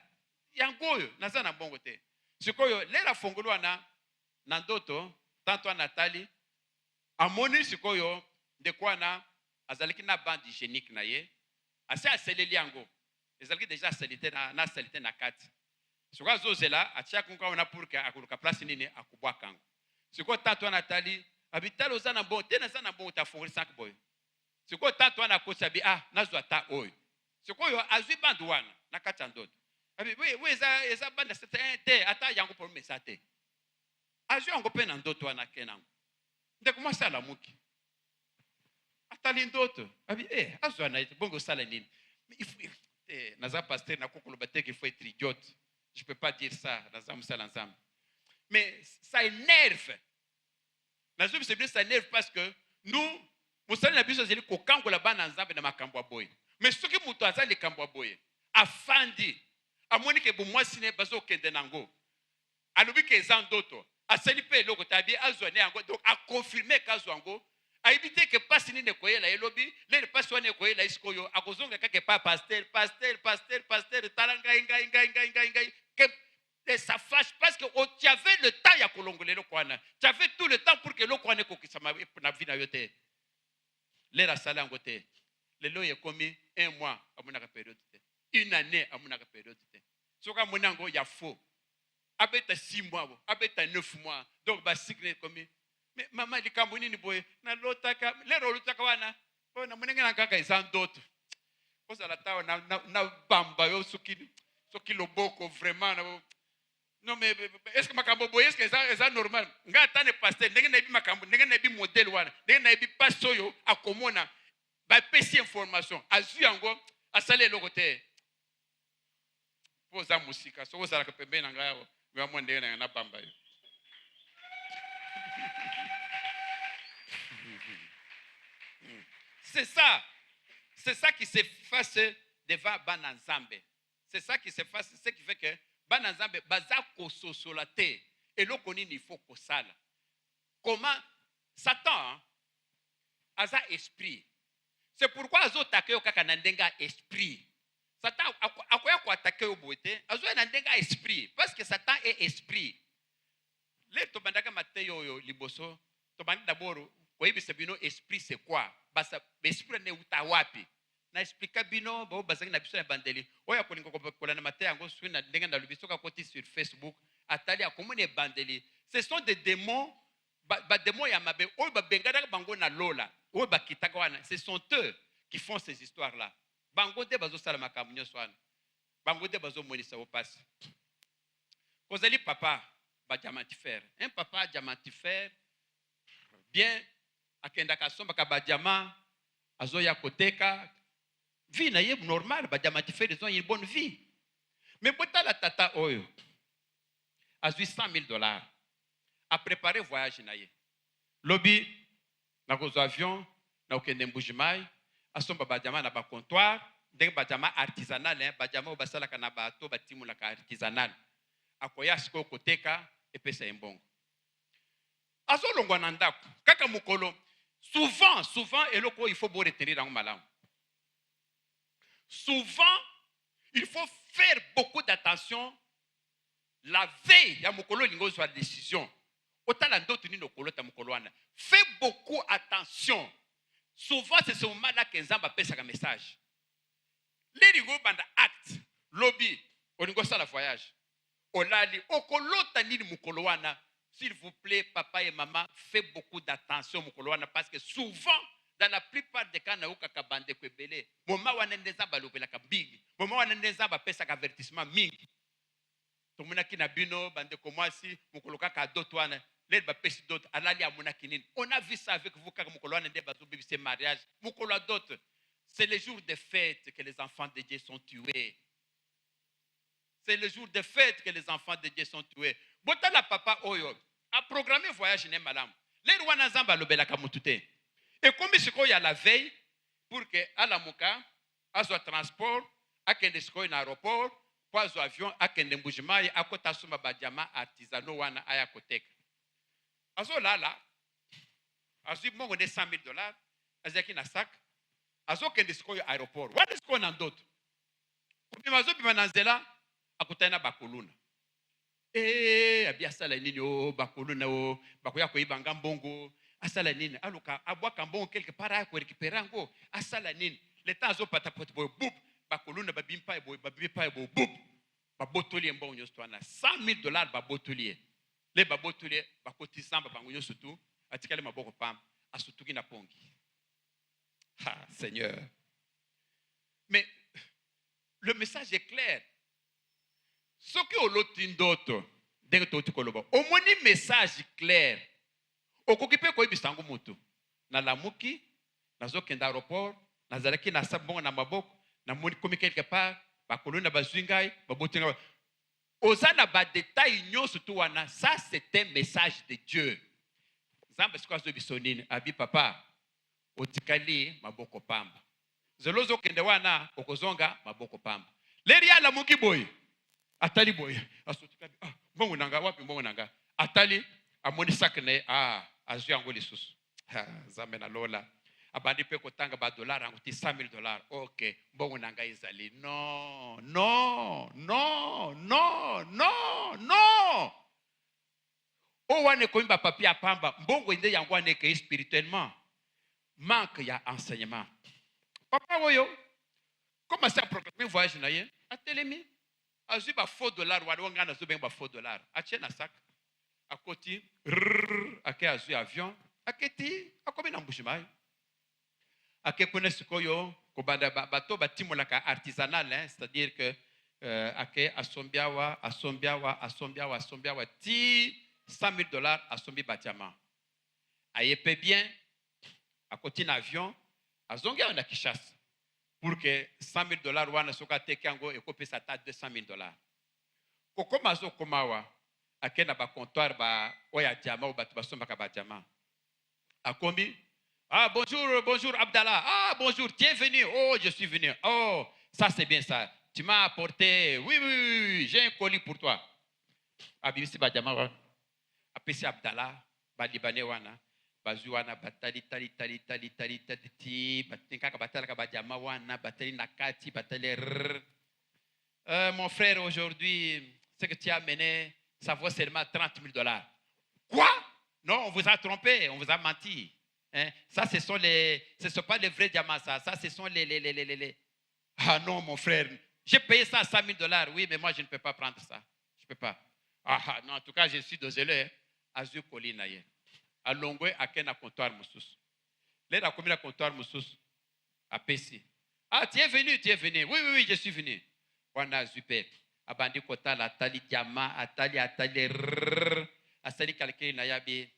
yangoyo nazana mbongo te sikoyo lera fungolo na ndoto tanto Nathalie amoni sikoyo de kwa na azaliki na bande hygiénique na ye ase aseleli yango ezaliki déjà salité na kati sikoyo azozela atia kunka na pour que akuluka place nini akubwaka yango sikoyo tanto Nathalie abitalo ozana mbongo te nazana mbongo ta fungoli 5 boy sikoyo tanto ana kosa bi nazwa ta oyo sikoyo azwi bande wana na kati ya ndoto abi we eza bande te ata yango pour mesa te azwi yango mpe na ndoto wana ke nango ndeko mwasi alamuki atali ndoto abi azwa na bongo osala nini naza pasteur nakokoloba te qu'il faut être idiote je peux pas dire ça naza mosala nzambe mais ça énerve nazo biso bien ça énerve parce que nous mosala na biso ezali kokangola bana nzambe na makambo ya boye mais soki moto aza likambo ya boye afandi amoni ke bomwasi ne bazokende nango alobi ke eza ndoto asali pe eloko tabi azwa ne yango donc akonfirme kazwa yango ayibi te ke pasi nini ekoyela elobi lele pasi wana ekoyela isikoyo akozonga kaka pa pasteur tala ngai et ça fâche parce que tu avais le temps ya kolongola eloko wana tu avais tout le temps pour que eloko wana ekokisama na vie na yo te lera asala yango te lelo ekomi 1 mois amonaka période te 1 année amonaka période te soki amoni yango ya faux abeta 6 mois abeta 9 mois donc basikle komi mais mama likambo nini boye na lotaka lero lotaka wana bona monenge na kaka eza ndoto kozala tawa na bamba yo soki loboko vraiment non mais est-ce que makambo boye est-ce que eza normal nga atane pasteur ndenge na bi makambo ndenge na bi modèle wana ndenge na bi pasoyo akomona ba pesi information azu yango asale eloko te poza musika soko sala ka pembe na ngayo ngamo ndenge na bamba yo. C'est ça qui s'efface devant Bananzambe. C'est ça qui s'efface, ce qui fait que Bananzambe baza kososolate et lokoni il faut kosala. Comment Satan a ça esprit. C'est pourquoi azo takeyo kaka nandenga esprit. Satan akoya ko attaquer oboete, azo nandenga esprit parce que Satan est esprit. Le to bandaka Mateyo yo liboso, to bandi d'abord koyebi sebino esprit c'est quoi? Basa esprit ne utawapi? Na explica bino bo bazaki na biso na bandeli. Oya kolinga kokola na Mateyo yango sui na ndenga na lubiso ka koti sur Facebook, atali akomone bandeli. Ce sont des démons ba démons ya mabe oyo ba bengada bango na lola. Oyo ba kitaka wana, ce sont eux qui font ces histoires là. Bango de bazo sala makambo nyoso wana. Bango de bazo monisa opasi. Kozali papa ba diamantifère. Un papa diamantifère bien akenda kasomba ka ba diamant azoya koteka vie na ye normal ba diamantifère ils ont une bonne vie. Mais bota la tata oyo azui $100,000 a préparé voyage na ye. Lobby na kozo avion na okende Mbujimai asomba ba diamant na ba comptoir ndenge ba diamant artisanal ba diamant basala kana bato batimula ka artisanal akoya siko koteka epesa embongo azolongwa na ndako kaka mukolo Souvent, et le il faut retenir dans malam. Souvent, il faut faire beaucoup d'attention la veille. Il y a mokolo lingo sur la décision. Autant la d'autres ni nokolo ta mokolo wana. Fais beaucoup attention. Souvent, c'est ce moment-là que Nzamba passe un message. Les lingo banda acte, lobby, on lingo ça la voyage. Olali, okolo ta ni mokolo wana. S'il vous plaît, papa et maman, faites beaucoup d'attention parce que souvent, dans la plupart des cas, nous avons bande kwebele. Moment où on a des abalobela kabig, moment où on a des abapesa avertissement mingi. Tout le monde qui n'a bino bande comme si mukoloka ka d'autres les bapesi d'autres alali amuna kinin. On a vu ça avec vous quand mukoloana des bateaux bébé mariage. Mukoloa d'autres, c'est le jour de fête que les enfants de Dieu sont tués. C'est le jour de fête que les enfants de Dieu sont tués. Botala papa oyo a programmé voyage ne malam. Les rwanda zamba lobela kamutute. Et comme il y a la veille pour que à la muka azo transport a kende sikoy na aéroport poizo avion a kende mbujimai akota suma badiama artisano wana aya koteka. Azo lala azo mongo de $100,000 azaki na sac azo kende sikoy aéroport. What is going on d'autre? Comme mazo bimanazela akutana bakuluna. Abia sala nini o bakuluna o bakoya ko ibanga mbongo asala nini aluka abwaka mbongo quelque part ko récupérer ngo asala nini le temps zo patapote boy boub bakuluna babimpa boy babimpa boy boub babotoli mbongo nyosto na $100,000 babotoli le babotoli bakotisa bango nyosto tout atikale maboko pam asutuki na pongi. Ah Seigneur. Mais le message est clair. Ce qui est l'autre dès que tu colobes, au moins un message clair. Au coquipé quoi bisango moto. Na lamuki, na zoken d'aéroport, na zalaki na sabon na mabok, na moni komi quelque part, ba kolona ba zwingai, ba botinga. Ozana ba détail nyo surtout wana, ça c'est un message de Dieu. Zamba sikwa zo bisonini, abi papa, otikali maboko pamba. Zelozo kende wana, okozonga maboko pamba. Leria lamuki boy. Atali boy asotika mbongo nanga wapi mbongo nanga atali amoni sakne azu yango lisusu zambe na lola abandi pe kotanga ba dollar yango ti $100,000 OK mbongo nanga izali non o wane ko imba papier pamba mbongo inde yango ane ke spirituellement manque ya enseignement papa oyo comment ça programmer voyage na ye atelemi azu ba faux dollar wadonga na zo ben ba faux dollar atie na sac akoti ake azu avion aketi akomi na mbushimai ake kone sikoyo ko banda bato batimola ka artisanal c'est-à-dire que ake asombiawa ti $100,000 asombi batiama ayepe bien akoti na avion azonga na Kishasa pour que $100,000 wana soka tekango ekopesa ta $200,000. Koko mazo komawa akena ba comptoir ba oya diama ou batu basomba ka ba diama. Akomi bonjour Abdallah. Bonjour, tu es venu. Oh, je suis venu. Oh, ça c'est bien ça. Tu m'as apporté. Oui, j'ai un colis pour toi. Abibisi ba diama wa. Apesi Abdallah ba libanais wana. Bazuana batali tali batinka batala kabajama wana batali nakati batali mon frère aujourd'hui ce que tu as amené ça vaut seulement $30,000. Quoi? Non, on vous a trompé, on vous a menti. Hein? Ça ce sont pas les vrais diamants ça ce sont les Ah non mon frère, j'ai payé ça à $100,000. Oui, mais moi je ne peux pas prendre ça. Je peux pas. Non, en tout cas je suis désolé. Azu kolinaye. Alongwe akena comptoir mususu. Là a commis la comptoir mususu à Pessi. Tu es venu. Oui, je suis venu. Wana super. Abandi kota la tali diama atali asali calculer na yabi.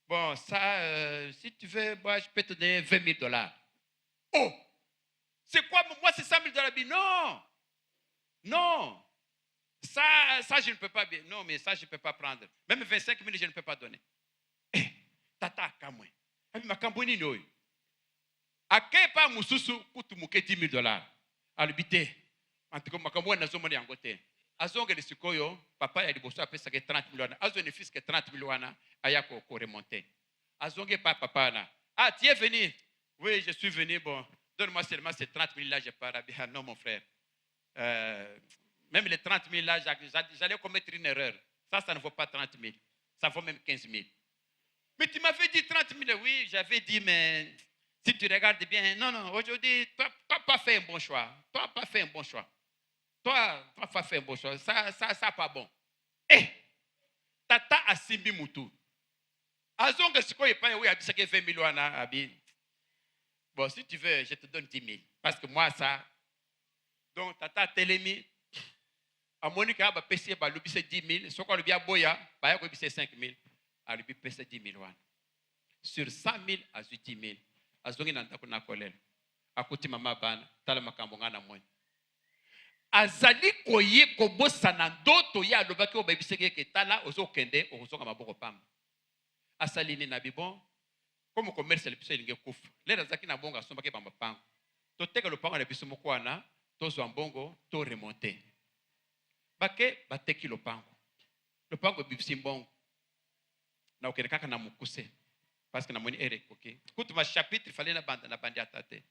Bon, ça si tu veux moi je peux te donner $20,000. Oh! C'est quoi moi c'est $100,000? Non. Ça je ne peux pas. Non, mais ça je ne peux pas prendre. Même 25,000 je ne peux pas donner. Tata kamwe. Abi makambo nini oyo? Akepa mususu kutu muke $10,000. Alibite. Antiko makambo na zomo yango te. Azonge lisikoyo papa ya liboso apesa ke $30,000. Azo ne fils ke $30,000 ayako ko remonter. Azonge papa na Ah, tu es venu? Oui, je suis venu. Bon, donne-moi seulement ces 30 000 là, je pars. Ah, non, mon frère. Même les 30 000 là, j'allais commettre une erreur. Ça ne vaut pas 30 000. Ça vaut même 15 000. Mais tu m'avais dit 30 000. Oui, j'avais dit, mais si tu regardes bien, non, aujourd'hui, tu n'as pas fait un bon choix. Tu n'as pas fait un bon choix. Toi, tu n'as pas fait un bon choix. Ça pas bon. Eh, tata asimbi mutu. Azonga siko epa oui abisake 20 000 wana abi. Bon, si tu veux, je te donne 10 000. Parce que moi, ça. Donc, tata telemi. A Monica, ba pesi ba lubise 10 000. Soko lubia boya, ba ya ko bise 5 000. A lubi pesi 10 000 wana. Sur 100 000, a 10 000. Azongi nanda kuna kolel. Akuti mama bana, tala makambo ngana mwenye. Azali koye kobosa na ndoto ya lobaki obebiseke ke tala ozo kende ozoka maboko pamba. Asalini na bibon comme commerce le biso linge kufa. Lera zaki na bonga somba ke pamba pango. To teka lo pango na biso mokwana, to zo mbongo, to remonter. Bake bateki lo pango. Lo pango bibisi mbongo. Na okene kaka na mukuse. Parce que na moni ere koke. Kutu ma chapitre fallait na bandi atate.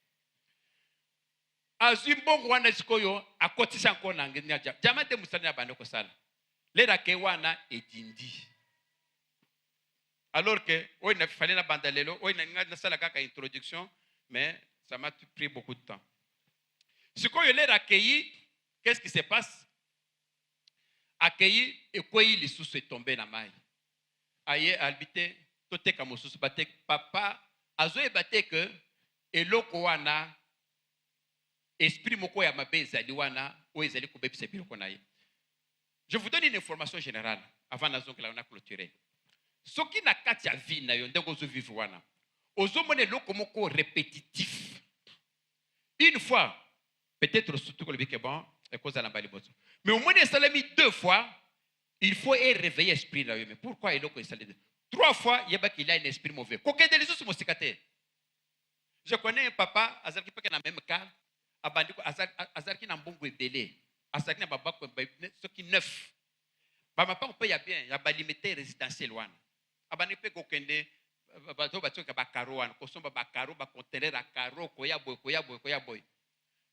Azimbongo wana sikoyo akotisa encore na ngenya jamate musali na bando kosala lera ke wana etindi alors que on a fallu na banda lelo on a sala kaka introduction mais ça m'a pris beaucoup de temps sikoyo lera keyi qu'est-ce qui se passe akeyi ekoyi lisusu etombe na mai aye albité toteka mosusu batek papa azoye bateke eloko wana esprit moko ya mabe ezali wana o ezali kobebisa biloko na ye. Je vous donne une information générale avant nazongela na clôturer. Soki na kati ya vie na yo ndeko ozo vivre wana. Ozo mona eloko moko répétitif. Une fois, peut-être surtout que le bique bon, et cause à la baliboso. Mais au moins salami 2 fois, il faut réveiller l'esprit là. Mais pourquoi eloko esali 3 fois, il y a qu'il a un esprit mauvais. Coquin de les mo sikate. Je connais un papa, azaki pas na même cas. Abandiko azarki na mbongo ebele azarki na babako soki 9 ba mapa on peut ya bien ya balimité résidentiel wana abandi pe kokende bato bato ka bakaro wana ko somba bakaro ba conteneur a caro ko ya boy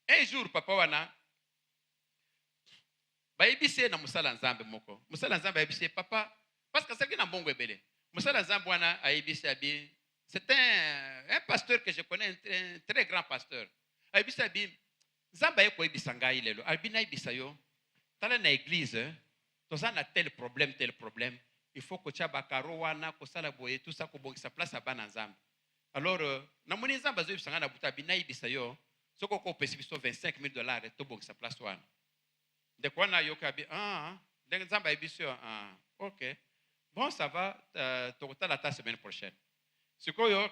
un jour papa wana ba ebise na musala nzambe moko musala nzambe ebise papa parce que azarki na mbongo ebele musala nzambe wana ebise abi c'est un pasteur que je connais un très grand pasteur. Abisa bi zamba yeko ibisa ngai lelo abina ibisa yo tala na église toza na tel problème il faut que chaba karo wana ko sala boye tout ça ko bongisa place abana nzamba alors na moni nzamba zo ibisa na buta bina ibisa yo soko ko pesi biso $25 000 to bongisa place wana de quoi na yo ka bi de nzamba ibisa OK bon ça va to tala ta semaine prochaine sikoyo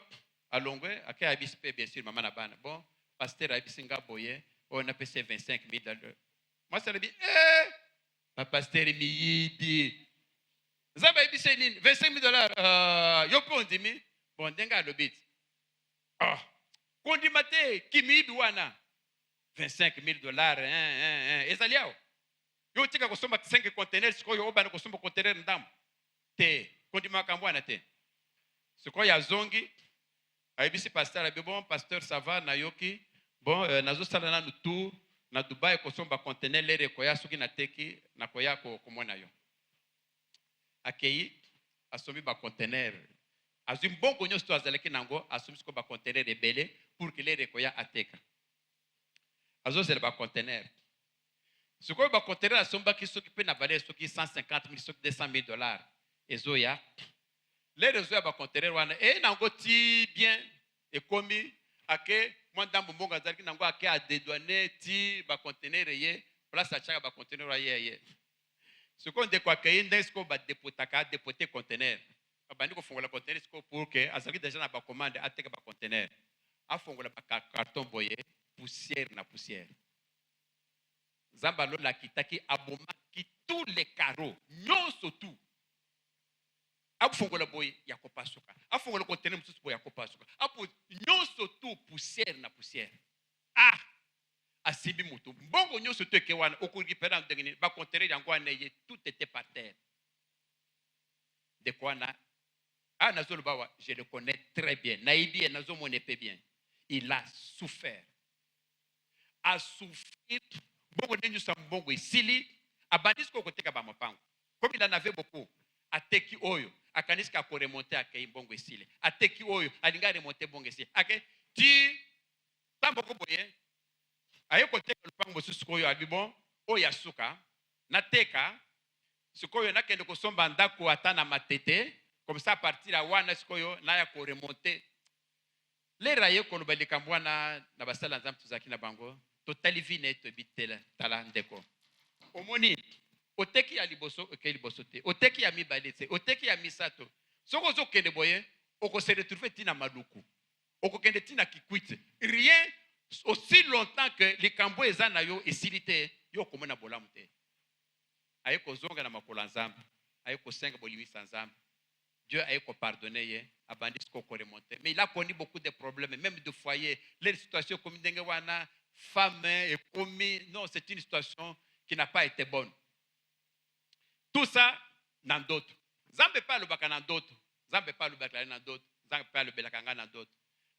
alongwe akaya bispe bien sûr maman na bana bon pasteur abisinga boye on a payé $25 000. Moi ça le dit ma pasteur miyibi zaba ibise nini $25 000 yo po ndimi bon denga lobit kondimate kimibi wana $25 000 ezaliao yo tika kosomba 5 containers sikoyo obana kosomba container ndam te kondima kambwana te sikoyo azongi aibisi pasteur abi bon pasteur ça va na yoki bon nazo sala na tour na Dubai ko somba conteneur lere ko ya soki na teki na ko ya ko komona yo akei asomi ba conteneur azim bongo nyosto azaleki nango asomi ko ba conteneur ebele pour que lere ko ya ateka azo sele ba conteneur siko ba conteneur asomba ki soki pe na valeur soki 150 000 soki $200 ezoya les réseaux ba conteneur wana nango ti bien et komi ake mwanda mbonga zaliki nango ake a dédouaner ti ba conteneur ye place a chaka ba conteneur ye ce qu'on de quoi que ndesco ba dépoter conteneur abandi ko fongola conteneur siko pour que azaki déjà na ba commande ateka ba conteneur a fongola ba carton boye poussière na poussière zamba lo la kitaki aboma ki tous les carreaux nyonso tout afongola boy yakopasuka afongola conteneur mususu boy yakopasuka apo nyonso tout poussière na poussière asibi mutu mbongo nyonso to ke wana okurikipera ndengeni ba conteneur yango wana ye tout était par terre de quoi na Ah, Nazolo Bawa, je le connais très bien. Naïbi et Nazo Monepe bien. Il a souffert. A souffert. Bongo Nenyu Sambongo Sili. Abandisco côté Kabamapango. Comme il en avait beaucoup. A Teki Oyo. A Kaniska pour remonter à Kaimbongo Sili. A Teki Oyo. A Linga remonter Bongo Sili. Ok? Tu. Tamboko Boye. Ayo côté le Pango Suskoyo Abibon. Oyasuka. Nateka. Sukoyo Nakendo Kosomba Ndako Atana Matete. Comme ça, à partir de Wana Sikoyo, Naya ko remonter. Les rails qu'on va les Kambwana, Nabasala Nzam Tuzaki Nabango, totali vine to bitela talandeko. Omoni, oteki ya liboso, oke libosote, oteki ya mibalete, oteki ya misato. Soko zo kende boye, oko se retrouver tina maluku. Oko kende tina kikwite. Rien aussi longtemps que les Kambo ezana yo esilite, yo komona bolamute. Ayeko zonga na makola Nzamba, ayeko senga boliwisa Nzamba. Dieu a pardonné, a bandit ce qu'on remonté. Mais il a connu beaucoup de problèmes, même de foyer. Les situations comme Dengewana, femme et commis. Non, c'est une situation qui n'a pas été bonne. Tout ça, dans d'autres. Zambe pas le baka dans d'autres. Zambe pas le baka dans d'autres. Zambe pas le belakanga dans d'autres.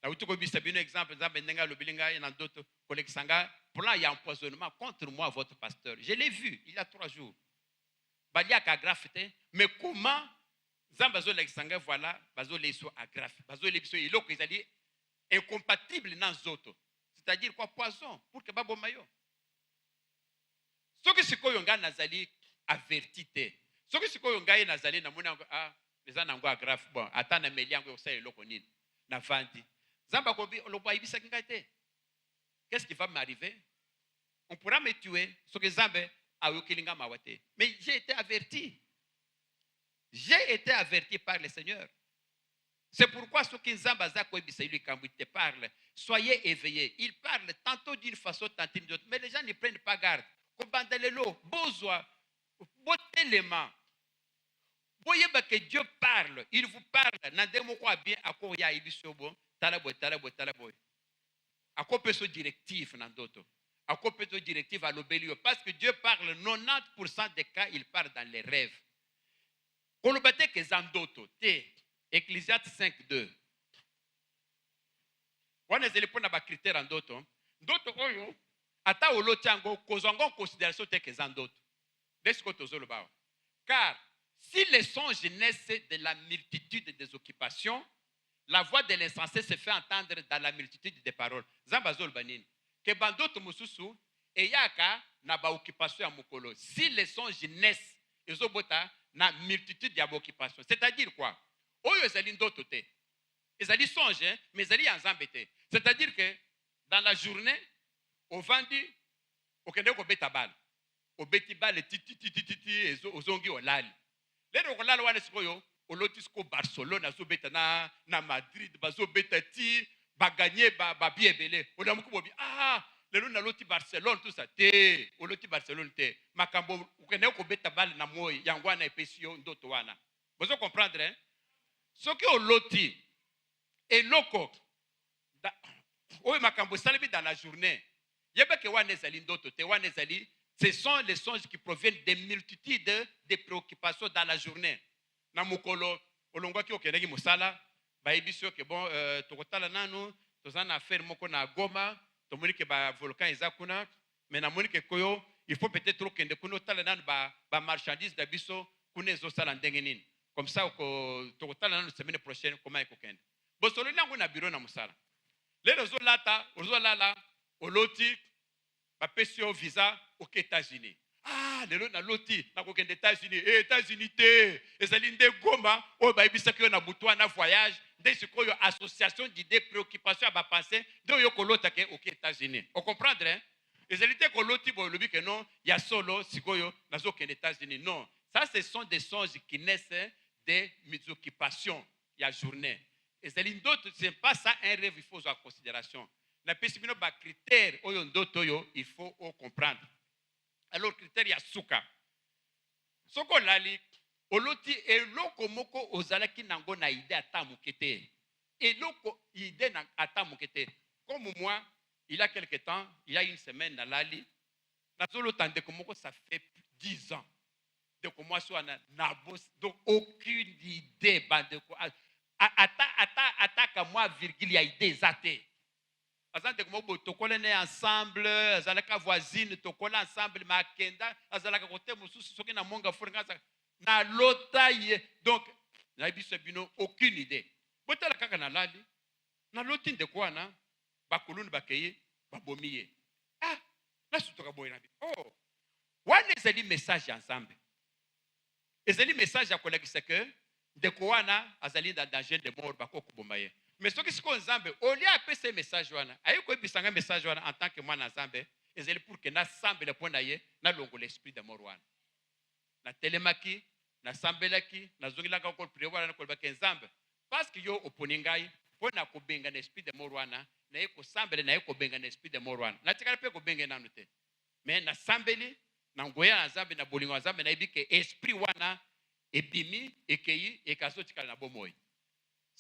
Là où tu connais, c'est un exemple. Zambe Nenga le belinga dans d'autres. Collègue Sanga, plan il y a empoisonnement contre moi, votre pasteur. Je l'ai vu il y a 3 jours. Balia ka graffité. Mais comment? Zambazo l'exanga voilà, bazo les so agrafe, bazo les so ilo qu'ils allaient incompatibles dans autres. C'est-à-dire quoi poison pour que babo mayo. Ce que c'est quoi yonga nazali avertité. Ce que c'est quoi yonga nazali na mona ah les anango agrafe bon atana meliango ça ilo konini na vandi. Zamba ko bi lobo ibisa kingate. Qu'est-ce qui va m'arriver? On pourra me tuer, ce que Zambe a yokilinga mawate. Mais j'ai été averti. J'ai été averti par le Seigneur. C'est pourquoi ceux qui te parlent, soyez éveillés. Ils parlent tantôt d'une façon, tantôt d'une autre. Mais les gens ne prennent pas garde. Besoin, élément. Voyez que Dieu parle. Il vous parle. Bien à quoi il y a ibisobo, talabo. À quoi peut ce directif dans d'autres? À quoi peut ce directif à l'obélio? Parce que Dieu parle 90% des cas, il parle dans les rêves. Kolobate ke zandoto te Ecclésiaste 5:2. Wana zeli pona ba critère ndoto. Ndoto oyo ata olotiango kozongo considération te ke zandoto. Desko tozolo bawo. Car si les songes naissent de la multitude des occupations, la voix de l'insensé se fait entendre dans la multitude des paroles. Zambazol banini. Ke bandoto mususu eyaka na ba occupation ya mukolo. Si les songes naissent ezobota na multitude d'occupation. C'est-à-dire quoi? Oyo ezali ndoto te. Ezali songe, mais ezali ensemble te. C'est-à-dire que dans la journée, au vendi, au kende ko beta bal. Au beti bal titi ozongi olali. Lero kolala wana sikoyo, olotisko Barcelone azo beta na Madrid, bazo beta ti ba gagner ba biebele. Onamuko bobi ah lelo na loti Barcelone tout ça te oloti Barcelone te makambo ukene ko beta bal na moyi yangwana epesio ndoto wana bozo comprendre hein soki oloti eloko oyo makambo salibi dans la journée yebeke wana ezali ndoto te wana ezali ce sont les songes qui proviennent des multitudes de préoccupations dans la journée na mukolo olongwaki okendeki musala bayibiso ke bon tokotala nanu tozana affaire moko na Goma. Tomonique ba volcan ezakuna mais na monique koyo il faut peut-être kende kuno tala nan ba marchandise d'abiso kuna zo sala ndenge nini comme ça ko tokotala nan semaine prochaine comment ekokende bosolo nango na bureau na musala lelo zo lata ozo lala oloti ba pesio visa aux États-Unis ah lelo na loti na kokende États-Unis te ezali nde Goma o ba ibisa ko na butwa na voyage de ce qu'on a association d'idées, préoccupations à penser, de yokolota ke aux États-Unis. On comprendre hein? Les élites koloti bo lobi que non, il y a solo sikoyo nazo ken États-Unis. Non, ça ce sont des songes qui naissent des occupations, il y a journée. Et c'est d'autres, c'est pas ça un rêve, il faut en considération. La pessimino ba critère oyo ndoto yo, il faut comprendre. Alors critère ya suka. Soko lali oloti eloko moko ozalaki nango na ide ata mukete. Eloko ide na ata mukete. Comme moi, il y a quelque temps, il y a une semaine na lali, na solo tande komoko ça fait 10 ans. De comment soit na boss, donc aucune idée bande ko ataka moi virgule ya idée zate. Azante comme bo tokolene ensemble, azalaka voisine tokola ensemble makenda, azalaka côté mususu soki na monga furinga na lota ye. Donc na biso bino aucune idée. Botala kaka na lali. Na loti ndekwana bakuluni bakeye babomiye. Ah, na sutoka boy na bi. Oh. Wana ezali message ensemble. Ezali message akolakisa que ndekwana azali dans danger de mort bakoko bomaye. Mais ce qui se passe Nzambe, au lieu de ce message wana, ayo ko bisanga message wana en tant que moi na Nzambe, ezali pour que na sambe le point naye na longo l'esprit de mort wana. Na telemaki, na sambelaki, na zongilaka ko prier wana ko ba Nzambe. Parce que yo oponingai, pona ko benga na esprit de mort wana, na eko sambele na eko benga na esprit de mort wana. Na tikala pe ko benga nanu te. Mais na sambeli, na ngoya na Nzambe na bolingo na Nzambe na ibike esprit wana ebimi ekeyi ekaso tikala na bomoyi.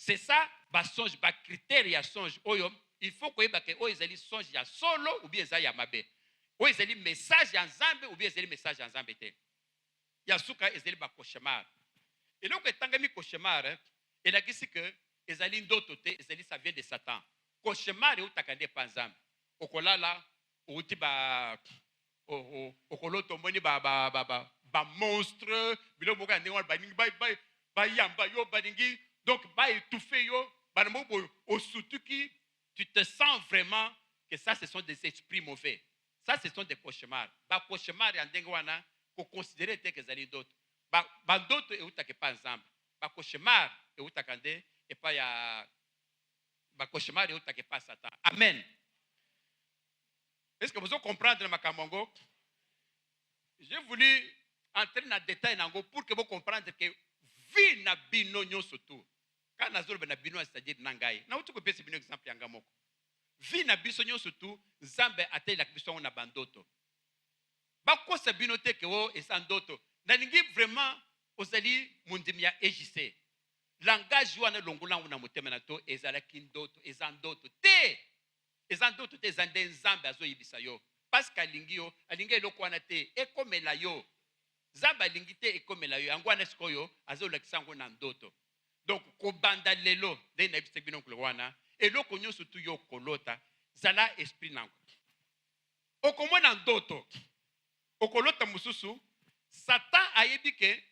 C'est ça, ba songe, ba critère ya songe. Oyo, il faut que yeba ke oyo ezali songe ya solo ou bien ezali ya mabe. Oyo ezali message ya Nzambe ou bien ezali message ya Nzambe te. Ya suka ezali ba cauchemar. Et donc etangami cauchemar, elakisi que ezali ndoto te, ezali ça vient de Satan. Cauchemar e utakande pa Nzambe. Okolala, outi ba okoloto moni ba monstre, bilo moka ndengwa ba ningi ba yamba yo ba ningi. Donc, étouffer yo, tu te sens vraiment que ça, ce sont des esprits mauvais. Ça, ce sont des cauchemars. Les cauchemars, il y a qu'on considère que c'est d'autres. D'autres, il y a pas ensemble. Les cauchemars, il y a et pas les cauchemars, il y a pas Satan. Amen. Est-ce que vous comprenez ma Kamongo? J'ai voulu entrer dans le détail pour que vous compreniez que vie na bino nyonso tu. Quand nazolo na bino c'est-à-dire nangai. Na utu ko pesi bino exemple yanga moko. Vie na biso nyonso tu, Nzambe atela biso na bandoto. Ba ko sa bino te ke o esandoto. Na lingi vraiment ozali mundimi ya EJC. Langage wana longola na motema na to ezala kindoto, ezandoto te. Ezandoto te zande Nzambe azo yibisa yo. Parce que alingi yo, alingi eloko wana te, ekomela yo. Zamba lingite ekomela yo angwana sikoyo azolakisa ngo na ndoto. Donc ko banda lelo de na bise bino kulwana eloko nyonso tu yo kolota zala esprit nango. Okomona ndoto. Okolota mususu Satan ayebike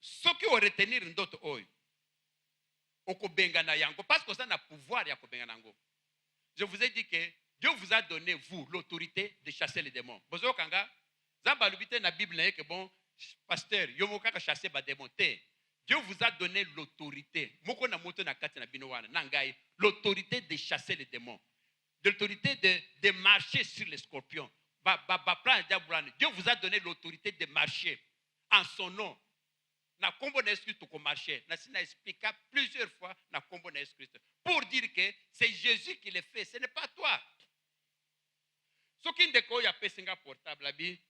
soki o retenir ndoto oyo. Okobenga na yango parce que ça na pouvoir ya kobenga nango. Je vous ai dit que Dieu vous a donné vous l'autorité de chasser les démons. Bozo kanga zamba lubite na Bible na que bon pasteur, yomoka ka chasser ba démon te. Dieu vous a donné l'autorité. Moko na moto na kati na bino wana nangai, l'autorité de chasser les démons. De l'autorité de marcher sur les scorpions. Dieu vous a donné l'autorité de marcher en son nom. Na kombo na Jésus to marcher. Na sina expliqué plusieurs fois na kombo na Jésus pour dire que c'est Jésus qui le fait, ce n'est pas toi. Soki ndeko ya pesinga portable abi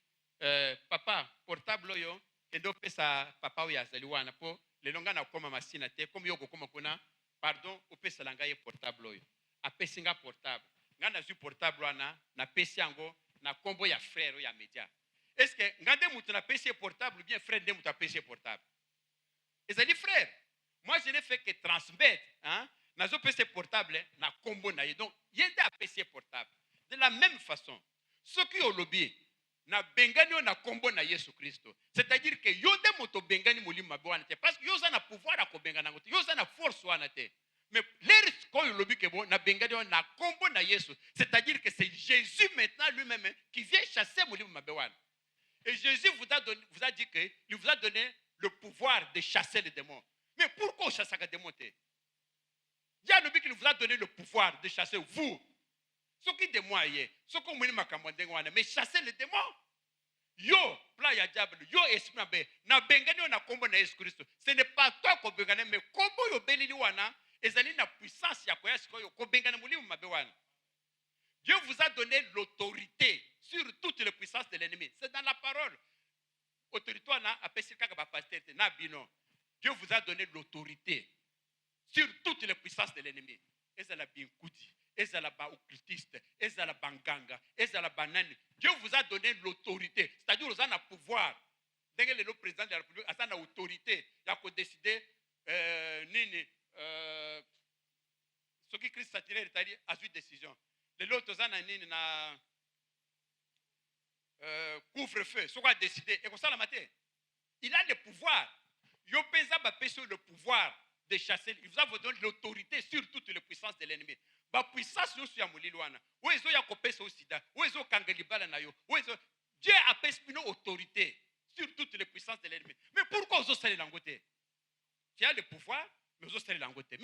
papa portable yo endo pesa papa oya zaliwana po lelonga na koma masina te comme yo kokoma kuna pardon opesa langa ye portable oyo apesinga portable ngana zu portable wana na pesi yango na kombo ya frère ya media. Est-ce que ngande mutu na pesi portable ou bien frère de mutu na pesi portable? Ezali frère. Moi je n'ai fait que transmettre hein na zo pesi portable na kombo na ye. Donc yende a pesi portable. De la même façon, ce qui au lobby na bengani na kombo na Yesu Kristo. C'est-à-dire que yonde moto bengani molima bwana te parce que yoza na pouvoir à kobenga na ngote, yoza na force wana te. Mais les ko lobby ke bon na bengani na kombo na Yesu. C'est-à-dire que c'est Jésus maintenant lui-même qui vient chasser molima bwana. Et Jésus vous a dit que il vous a donné le pouvoir de chasser les démons. Mais pourquoi chasser les démons te? Il y a lobby qui vous a donné le pouvoir de chasser vous. Ce qui de moi est, ce qu'on me dit, mais chasser les démons. Yo, pla ya diable, yo esprit na bengani na kombo na Yesu Christ. Ce n'est pas toi ko bengani, mais kombo yo belili wana, ezali na puissance ya koya siko yo ko bengani mulimu mabe wana. Dieu vous a donné l'autorité sur toutes les puissances de l'ennemi. C'est dans la parole. Autorité na apesi kaka ba pasteur na bino. Dieu vous a donné l'autorité sur toutes les puissances de l'ennemi. Ezala binkudi. Ezala ba occultiste, ezala banganga, ezala banani. Dieu vous a donné l'autorité. C'est-à-dire vous avez un pouvoir. Dès que le président de la République a une autorité, il a décidé nini ce qui Christ s'attirait, c'est-à-dire à une décision. Les autres années, na couvre-feu, ce qu'on a décidé, et comme ça la matin, il a le pouvoir. Yopenza Bapeso le pouvoir de chasser. Il vous a donné l'autorité sur toutes les puissances de l'ennemi. La puissance nous sur Yamulilouana. Où est-ce qu'il y a Kopeso Sida? Où est-ce qu'il y a Kangalibala Nayo? Dieu a pris une autorité sur toutes les puissances de l'ennemi. Mais pourquoi vous osez l'angoter? Tu as le pouvoir, mais vous osez l'angoter.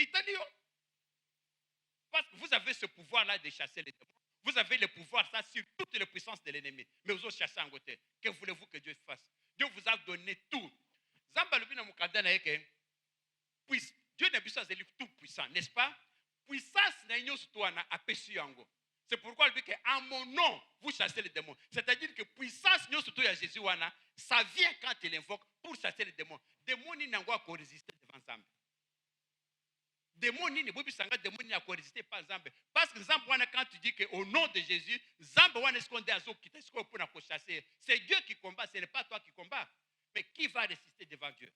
Parce que vous avez ce pouvoir-là de chasser les démons. Vous avez le pouvoir ça sur toutes les puissances de l'ennemi. Mais vous osez chasser en côté. Que voulez-vous que Dieu fasse? Dieu vous a donné tout. Dieu n'est pas tout puissant, n'est-ce pas? Puissance n'est pas yango. C'est pourquoi il dit qu'à mon nom, vous chassez les démons. C'est-à-dire que puissance n'est pas Jésus, ça vient quand il invoque pour chasser les démons. Démons n'ont pas résister devant Zambé. Démons n'ont pas résister pas Zambé. Parce que Zambé, quand tu dis qu'au nom de Jésus, Zambé est chasser. C'est Dieu qui combat, ce n'est pas toi qui combats. Mais qui va résister devant Dieu?